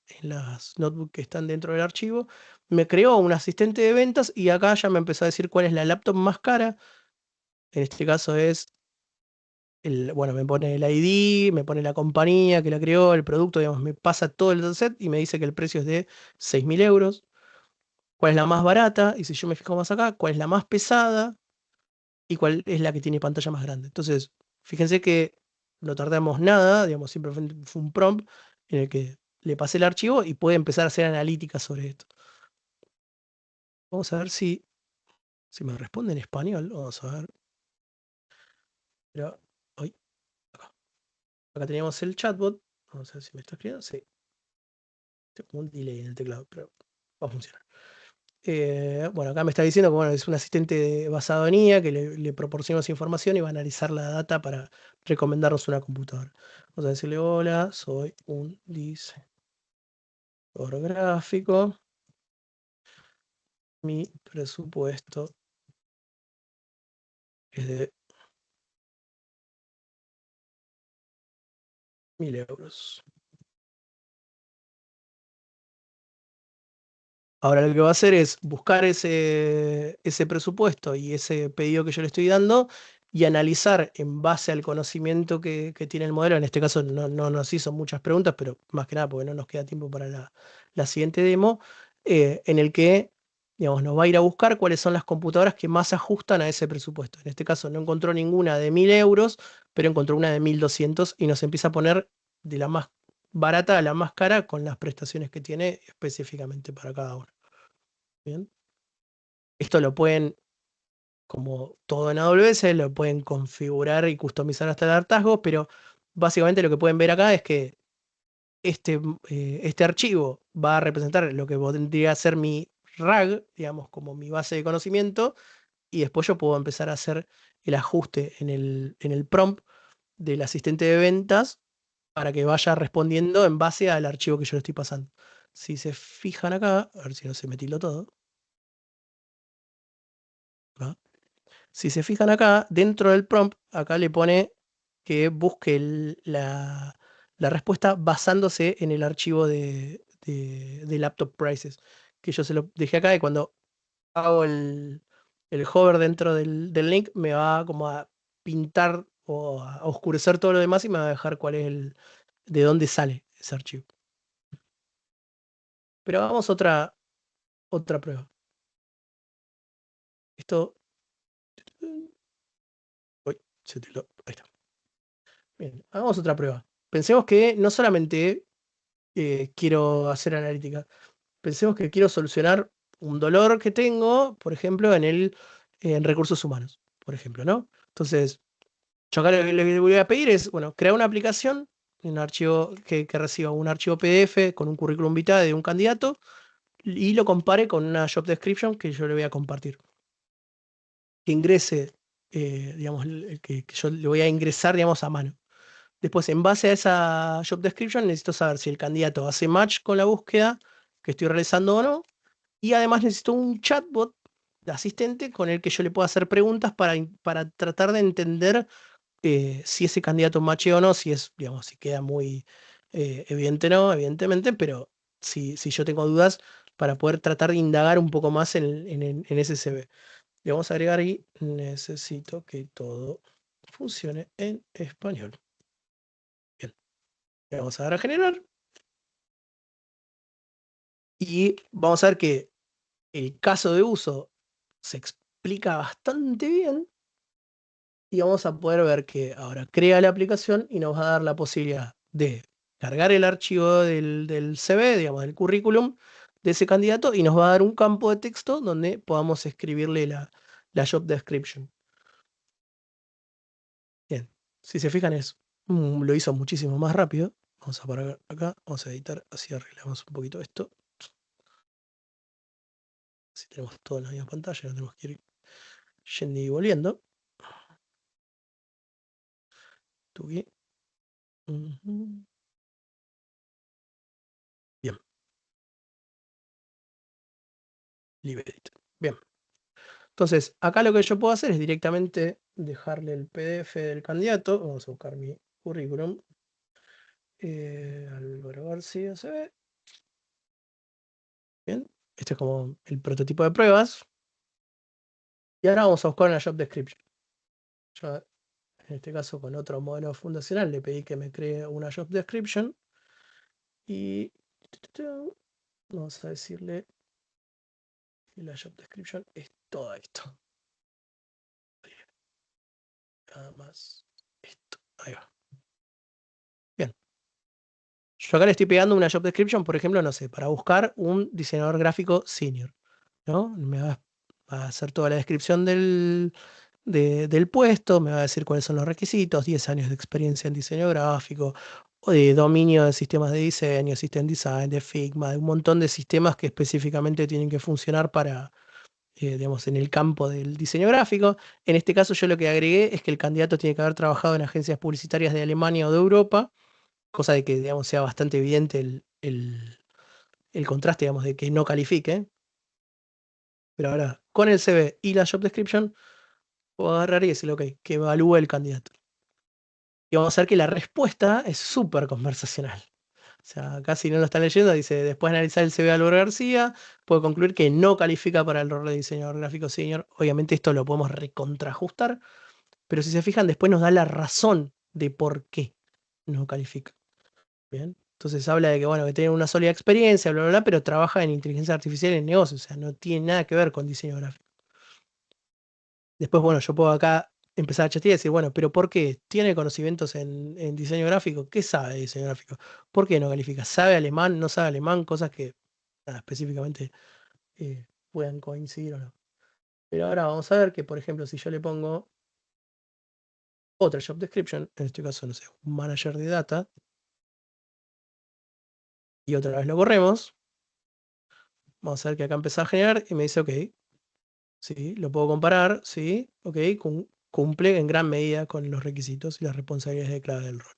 notebooks que están dentro del archivo. Me creó un asistente de ventas y acá ya me empezó a decir cuál es la laptop más cara. En este caso es bueno, me pone el ID, me pone la compañía que la creó, el producto, digamos, me pasa todo el dataset y me dice que el precio es de 6.000 euros. ¿Cuál es la más barata? Y si yo me fijo más acá, ¿cuál es la más pesada? Y cuál es la que tiene pantalla más grande. Entonces, fíjense que no tardamos nada, digamos, simplemente fue un prompt en el que le pasé el archivo y puede empezar a hacer analítica sobre esto. Vamos a ver si me responde en español. Vamos a ver. Pero, ay, acá teníamos el chatbot. Vamos a ver si me está escribiendo. Sí, tengo como un delay en el teclado, pero va a funcionar. Bueno, acá me está diciendo que bueno, es un asistente basado en IA que le proporcionamos información y va a analizar la data para recomendarnos una computadora. Vamos a decirle: hola, soy un diseñador gráfico. Mi presupuesto es de 1.000 euros. Ahora lo que va a hacer es buscar ese presupuesto y ese pedido que yo le estoy dando y analizar en base al conocimiento que tiene el modelo. En este caso no nos hizo muchas preguntas, pero más que nada porque no nos queda tiempo para la siguiente demo, en el que, digamos, nos va a ir a buscar cuáles son las computadoras que más se ajustan a ese presupuesto. En este caso no encontró ninguna de 1.000 euros, pero encontró una de 1.200 y nos empieza a poner de la más barata a la más cara con las prestaciones que tiene específicamente para cada uno. Bien. Esto lo pueden, como todo en AWS, lo pueden configurar y customizar hasta el hartazgo, pero básicamente lo que pueden ver acá es que este archivo va a representar lo que vendría a ser mi RAG, digamos, como mi base de conocimiento, y después yo puedo empezar a hacer el ajuste en el prompt del asistente de ventas para que vaya respondiendo en base al archivo que yo le estoy pasando. Si se fijan acá, a ver si no se me tildó todo. ¿Va? Si se fijan acá, dentro del prompt, acá le pone que busque la respuesta basándose en el archivo de laptop prices, que yo se lo dejé acá y cuando hago el hover dentro del link me va como a pintar o a oscurecer todo lo demás y me va a dejar cuál es de dónde sale ese archivo. Pero hagamos otra prueba. Esto... Uy, ahí está. Bien, hagamos otra prueba. Pensemos que no solamente quiero hacer analítica, pensemos que quiero solucionar un dolor que tengo, por ejemplo, en recursos humanos, por ejemplo, ¿no? Entonces, yo acá lo que le voy a pedir es, bueno, crear una aplicación, un archivo que reciba un archivo PDF con un currículum vitae de un candidato y lo compare con una job description que yo le voy a compartir. Que ingrese, digamos, que yo le voy a ingresar, digamos, a mano. Después, en base a esa job description, necesito saber si el candidato hace match con la búsqueda que estoy realizando o no. Y además necesito un chatbot de asistente con el que yo le pueda hacer preguntas para tratar de entender si ese candidato machea o no, si es, digamos, si queda muy evidente no, evidentemente, pero si yo tengo dudas para poder tratar de indagar un poco más en ese CV. Le vamos a agregar ahí, necesito que todo funcione en español. Bien, le vamos a dar a generar y vamos a ver que el caso de uso se explica bastante bien y vamos a poder ver que ahora crea la aplicación y nos va a dar la posibilidad de cargar el archivo del CV, digamos, del currículum de ese candidato y nos va a dar un campo de texto donde podamos escribirle la job description. Bien, si se fijan lo hizo muchísimo más rápido. Vamos a parar acá, vamos a editar, así arreglamos un poquito esto. Así tenemos todo en la misma pantalla, no tenemos que ir yendo y volviendo. Tuve. Ujú. Bien, liberate. Bien. Entonces, acá lo que yo puedo hacer es directamente dejarle el PDF del candidato. Vamos a buscar mi currículum. Álvaro García se ve. Bien. Este es como el prototipo de pruebas. Y ahora vamos a buscar una job description. Yo, en este caso, con otro modelo fundacional, le pedí que me cree una job description. Y vamos a decirle que la job description es todo esto. Nada más esto. Ahí va. Bien. Yo acá le estoy pegando una job description, por ejemplo, no sé, para buscar un diseñador gráfico senior, ¿no? Me va a hacer toda la descripción del puesto, me va a decir cuáles son los requisitos, 10 años de experiencia en diseño gráfico, o de dominio de sistemas de diseño, System Design, de Figma, de un montón de sistemas que específicamente tienen que funcionar para, digamos, en el campo del diseño gráfico. En este caso yo lo que agregué es que el candidato tiene que haber trabajado en agencias publicitarias de Alemania o de Europa, cosa de que, digamos, sea bastante evidente el contraste, digamos, de que no califique. Pero ahora, con el CV y la job description, puedo agarrar y decirle, ok, que evalúe el candidato. Y vamos a ver que la respuesta es súper conversacional. O sea, acá si no lo están leyendo, dice, después de analizar el CV de Álvaro García, puedo concluir que no califica para el rol de diseñador gráfico senior. Obviamente esto lo podemos recontraajustar, pero si se fijan, después nos da la razón de por qué no califica. Bien. Entonces habla de que, bueno, que tiene una sólida experiencia, bla, bla, bla, pero trabaja en inteligencia artificial en negocios, o sea, no tiene nada que ver con diseño gráfico. Después, bueno, yo puedo acá empezar a chatear y decir, bueno, pero ¿por qué? ¿Tiene conocimientos en diseño gráfico? ¿Qué sabe de diseño gráfico? ¿Por qué no califica? ¿Sabe alemán? ¿No sabe alemán? Cosas que nada, específicamente puedan coincidir o no. Pero ahora vamos a ver que, por ejemplo, si yo le pongo otra job description, en este caso, no sé, un manager de data, y otra vez lo corremos, vamos a ver que acá empezó a generar y me dice, ok, sí, lo puedo comparar, sí, ok, cumple en gran medida con los requisitos y las responsabilidades de clave del rol.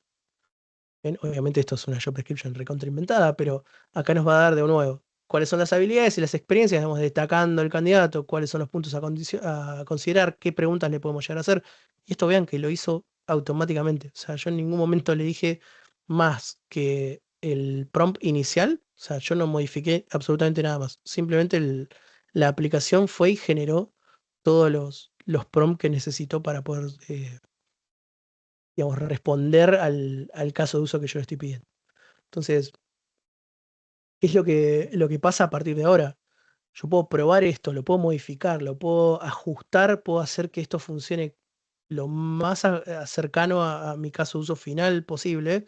Bien, obviamente esto es una job description recontrainventada, pero acá nos va a dar de nuevo cuáles son las habilidades y las experiencias, digamos, destacando el candidato, cuáles son los puntos a considerar, qué preguntas le podemos llegar a hacer. Y esto vean que lo hizo automáticamente. O sea, yo en ningún momento le dije más que el prompt inicial. O sea, yo no modifiqué absolutamente nada más. Simplemente la aplicación fue y generó todos los prompts que necesitó para poder, digamos, responder al caso de uso que yo le estoy pidiendo. Entonces, ¿qué es lo que pasa a partir de ahora? Yo puedo probar esto, lo puedo modificar, lo puedo ajustar, puedo hacer que esto funcione lo más cercano a mi caso de uso final posible.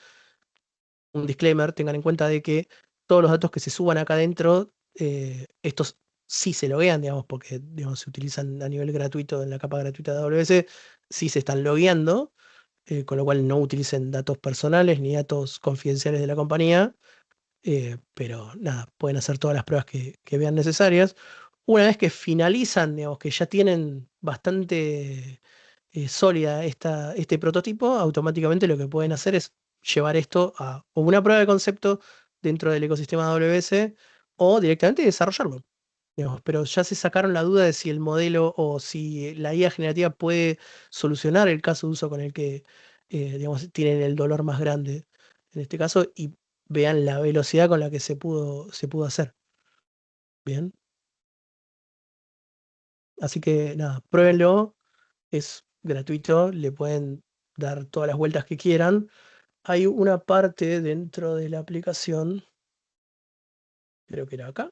Un disclaimer, tengan en cuenta de que todos los datos que se suban acá adentro, estos sí se loguean, digamos, porque digamos, se utilizan a nivel gratuito en la capa gratuita de AWS, sí se están logueando, con lo cual no utilicen datos personales ni datos confidenciales de la compañía. Pero nada, pueden hacer todas las pruebas que vean necesarias. Una vez que finalizan, digamos, que ya tienen bastante sólida este prototipo, automáticamente lo que pueden hacer es llevar esto a o una prueba de concepto dentro del ecosistema de AWS o directamente desarrollarlo. Digamos, pero ya se sacaron la duda de si el modelo o si la IA generativa puede solucionar el caso de uso con el que digamos, tienen el dolor más grande en este caso y vean la velocidad con la que se pudo hacer. Bien. Así que nada, pruébenlo, es gratuito, le pueden dar todas las vueltas que quieran. Hay una parte dentro de la aplicación, creo que era acá,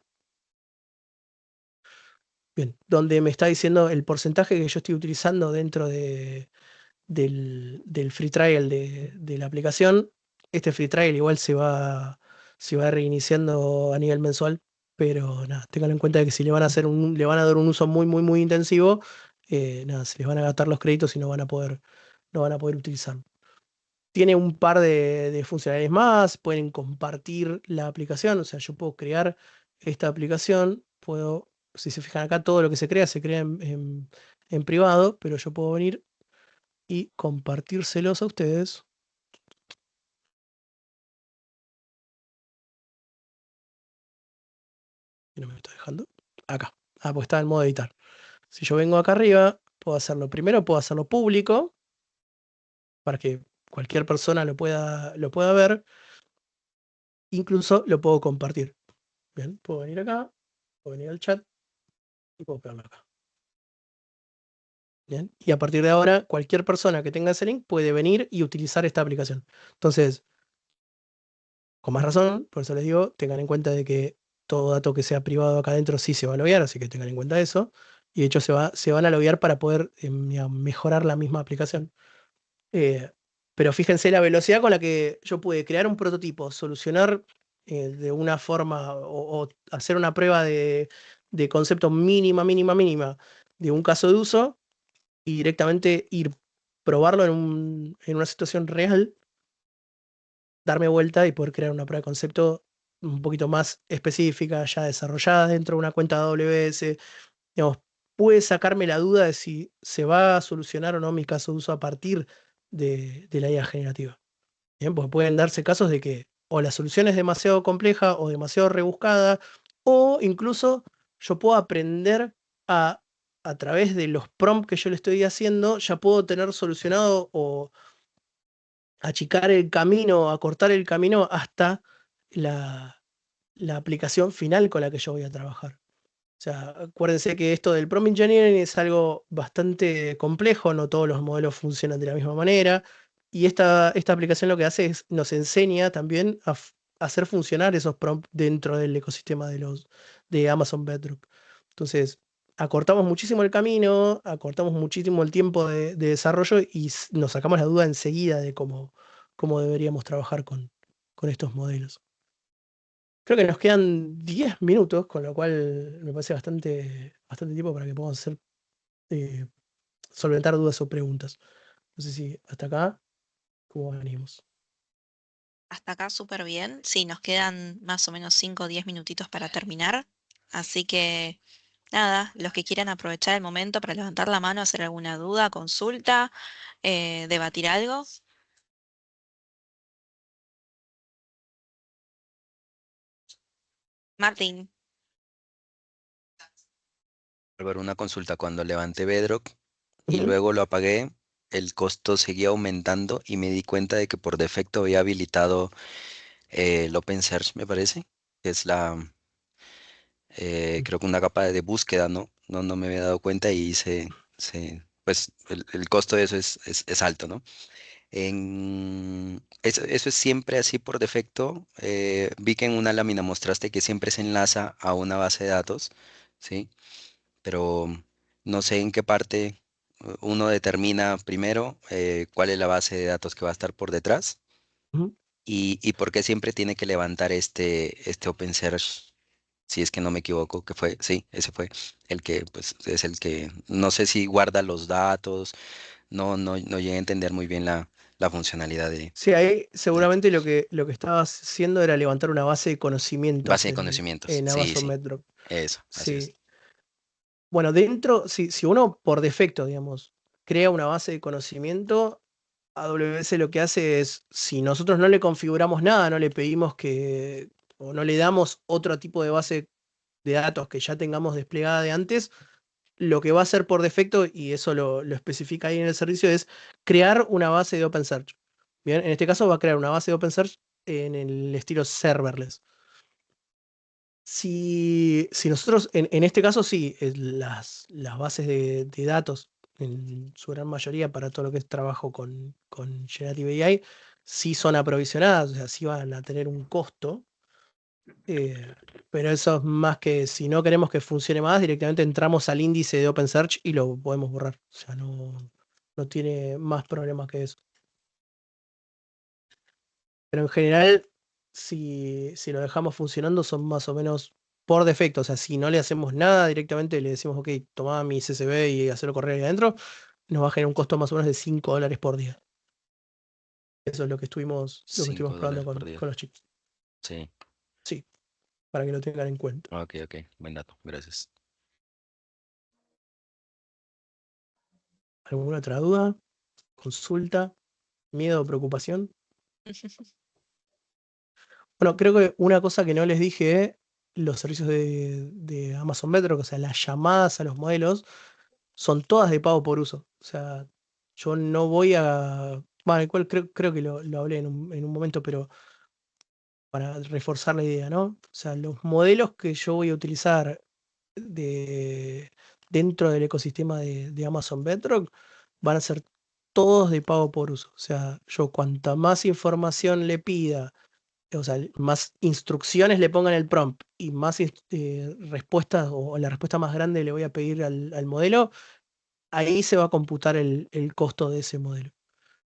bien, donde me está diciendo el porcentaje que yo estoy utilizando dentro del free trial de la aplicación. Este free trial igual se va reiniciando a nivel mensual, pero nada, tengan en cuenta de que si le van a hacer le van a dar un uso muy, muy, muy intensivo, nada, se les van a gastar los créditos y no van a poder utilizarlo. Tiene un par de funcionalidades más, pueden compartir la aplicación, o sea, yo puedo crear esta aplicación, puedo, si se fijan acá, todo lo que se crea en privado, pero yo puedo venir y compartírselos a ustedes. Y no me está dejando. Acá. Ah, pues está en modo editar. Si yo vengo acá arriba, puedo hacerlo primero, puedo hacerlo público para que cualquier persona lo pueda ver. Incluso lo puedo compartir. Bien, puedo venir acá, puedo venir al chat y puedo pegarlo acá. Bien, y a partir de ahora, cualquier persona que tenga ese link puede venir y utilizar esta aplicación. Entonces, con más razón, por eso les digo, tengan en cuenta de que todo dato que sea privado acá adentro sí se va a loguear, así que tengan en cuenta eso. Y de hecho se van a loguear para poder mejorar la misma aplicación. Eh, pero fíjense la velocidad con la que yo pude crear un prototipo, solucionar de una forma o hacer una prueba de concepto mínima, mínima, mínima de un caso de uso y directamente ir probarlo en una situación real, darme vuelta y poder crear una prueba de concepto un poquito más específica, ya desarrollada dentro de una cuenta AWS. Digamos, puede sacarme la duda de si se va a solucionar o no mi caso de uso a partir de la IA generativa. Bien, porque pueden darse casos de que o la solución es demasiado compleja o demasiado rebuscada, o incluso yo puedo aprender a través de los prompts que yo le estoy haciendo, ya puedo tener solucionado o achicar el camino, acortar el camino hasta la aplicación final con la que yo voy a trabajar. O sea, acuérdense que esto del prompt engineering es algo bastante complejo, no todos los modelos funcionan de la misma manera. Y esta aplicación lo que hace es nos enseña también a hacer funcionar esos prompts dentro del ecosistema de Amazon Bedrock. Entonces, acortamos muchísimo el camino, acortamos muchísimo el tiempo de desarrollo y nos sacamos la duda enseguida de cómo deberíamos trabajar con estos modelos. Creo que nos quedan 10 minutos, con lo cual me parece bastante tiempo para que podamos eh, solventar dudas o preguntas. No sé si hasta acá, ¿cómo venimos? Hasta acá súper bien. Sí, nos quedan más o menos 5 o 10 minutitos para terminar. Así que nada, los que quieran aprovechar el momento para levantar la mano, hacer alguna duda, consulta, debatir algo. Martín. Álvaro, una consulta. Cuando levanté Bedrock y Ujú. luego lo apagué, el costo seguía aumentando y me di cuenta de que por defecto había habilitado el OpenSearch, me parece, que es creo que una capa de búsqueda, ¿no? No me había dado cuenta y pues el costo de eso es alto, ¿no? Eso es siempre así por defecto. Vi que en una lámina mostraste que siempre se enlaza a una base de datos, ¿sí? Pero no sé en qué parte uno determina primero cuál es la base de datos que va a estar por detrás Ujú. y por qué siempre tiene que levantar este OpenSearch, si es que no me equivoco, que fue, sí, ese fue el que, pues, es el que, no sé si guarda los datos, no llegué a entender muy bien la funcionalidad Sí, ahí de seguramente lo que estabas haciendo era levantar una base de conocimientos base de en, conocimientos. en Sí, Amazon sí, Bedrock. eso, así es. Sí. Bueno, si uno por defecto, digamos, crea una base de conocimiento, AWS lo que hace es, si nosotros no le configuramos nada, no le pedimos o no le damos otro tipo de base de datos que ya tengamos desplegada de antes, lo que va a hacer por defecto, y eso lo especifica ahí en el servicio, es crear una base de OpenSearch. Bien, en este caso va a crear una base de OpenSearch en el estilo serverless. Si nosotros, en este caso sí, las bases de datos, en su gran mayoría para todo lo que es trabajo con Generative AI, sí son aprovisionadas, o sea, sí van a tener un costo, eh, pero eso es más que si no queremos que funcione más, directamente entramos al índice de OpenSearch y lo podemos borrar. O sea, no tiene más problemas que eso. Pero en general, si lo dejamos funcionando, son más o menos por defecto. O sea, si no le hacemos nada directamente, le decimos, ok, toma mi CSV y hacerlo correr ahí adentro, nos va a generar un costo más o menos de $5 por día. Eso es lo que estuvimos 5 probando dólares por día. con los chicos. Sí, Sí, para que lo tengan en cuenta. ok, buen dato, gracias. ¿Alguna otra duda? ¿Consulta? ¿Miedo o preocupación? Bueno, creo que una cosa que no les dije, los servicios de Amazon Bedrock, o sea, las llamadas a los modelos, son todas de pago por uso. O sea, yo no voy a... Bueno, igual creo que lo hablé en un momento, pero para reforzar la idea, ¿no? O sea, los modelos que yo voy a utilizar de, dentro del ecosistema de Amazon Bedrock van a ser todos de pago por uso. O sea, yo cuanta más información le pida, o sea, más instrucciones le ponga en el prompt y más respuestas o la respuesta más grande le voy a pedir al modelo, ahí se va a computar el costo de ese modelo.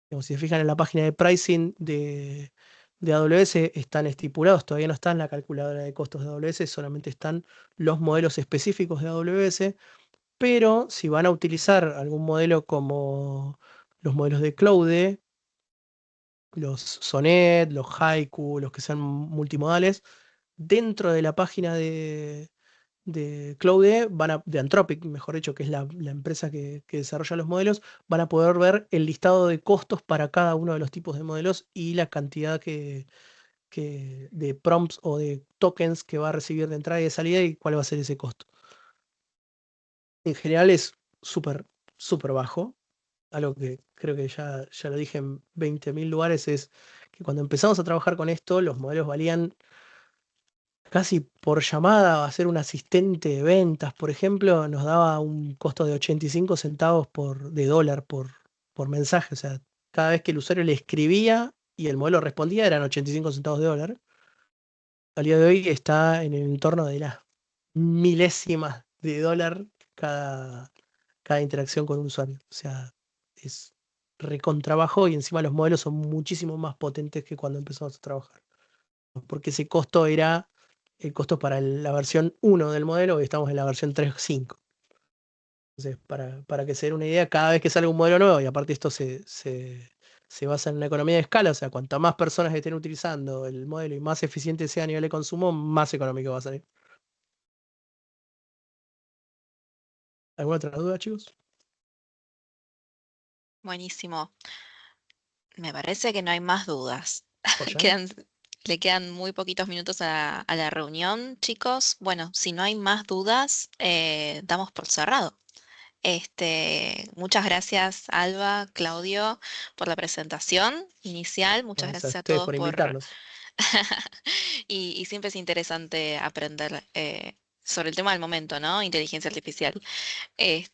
Digamos, si se fijan en la página de pricing de AWS, están estipulados, todavía no está en la calculadora de costos de AWS, solamente están los modelos específicos de AWS, pero si van a utilizar algún modelo como los modelos de Cloud, los Sonnet, los Haiku, los que sean multimodales, dentro de la página de Claude, de Anthropic, mejor dicho, que es la empresa que desarrolla los modelos, van a poder ver el listado de costos para cada uno de los tipos de modelos y la cantidad de prompts o de tokens que va a recibir de entrada y de salida y cuál va a ser ese costo. En general es súper, súper bajo. Algo que creo que ya lo dije en 20.000 lugares, es que cuando empezamos a trabajar con esto, los modelos valían casi por llamada. Hacer un asistente de ventas, por ejemplo, nos daba un costo de 85 centavos de dólar por mensaje. O sea, cada vez que el usuario le escribía y el modelo respondía eran 85 centavos de dólar. Al día de hoy está en el entorno de las milésimas de dólar cada interacción con un usuario. O sea, es recontrabajo y encima los modelos son muchísimo más potentes que cuando empezamos a trabajar. Porque ese costo era el costo para la versión 1 del modelo, y estamos en la versión 3.5. Entonces, para que se den una idea, cada vez que sale un modelo nuevo, y aparte esto se basa en una economía de escala, o sea, cuanto más personas estén utilizando el modelo y más eficiente sea a nivel de consumo, más económico va a salir. ¿Alguna otra duda, chicos? Buenísimo. Me parece que no hay más dudas. ¿Joya? Le quedan muy poquitos minutos a la reunión, chicos. Bueno, si no hay más dudas, damos por cerrado. Muchas gracias, Alba, Claudio, por la presentación inicial. Muchas Gracias a gracias a ustedes todos por por... invitarnos. y siempre es interesante aprender sobre el tema del momento, ¿no? Inteligencia artificial.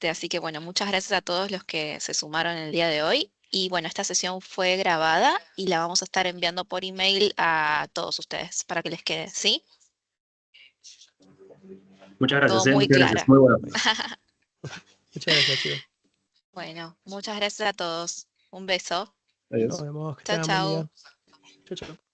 Así que bueno, muchas gracias a todos los que se sumaron el día de hoy. Y bueno, esta sesión fue grabada y la vamos a estar enviando por email a todos ustedes para que les quede, ¿sí? Muchas Todo gracias, muy muchas gracias. claro. Muy bueno. Muchas gracias, chicos. Bueno, muchas gracias a todos. Un beso. Adiós. Nos vemos. Que Chao, tengan buen chao. día. Chau, chau.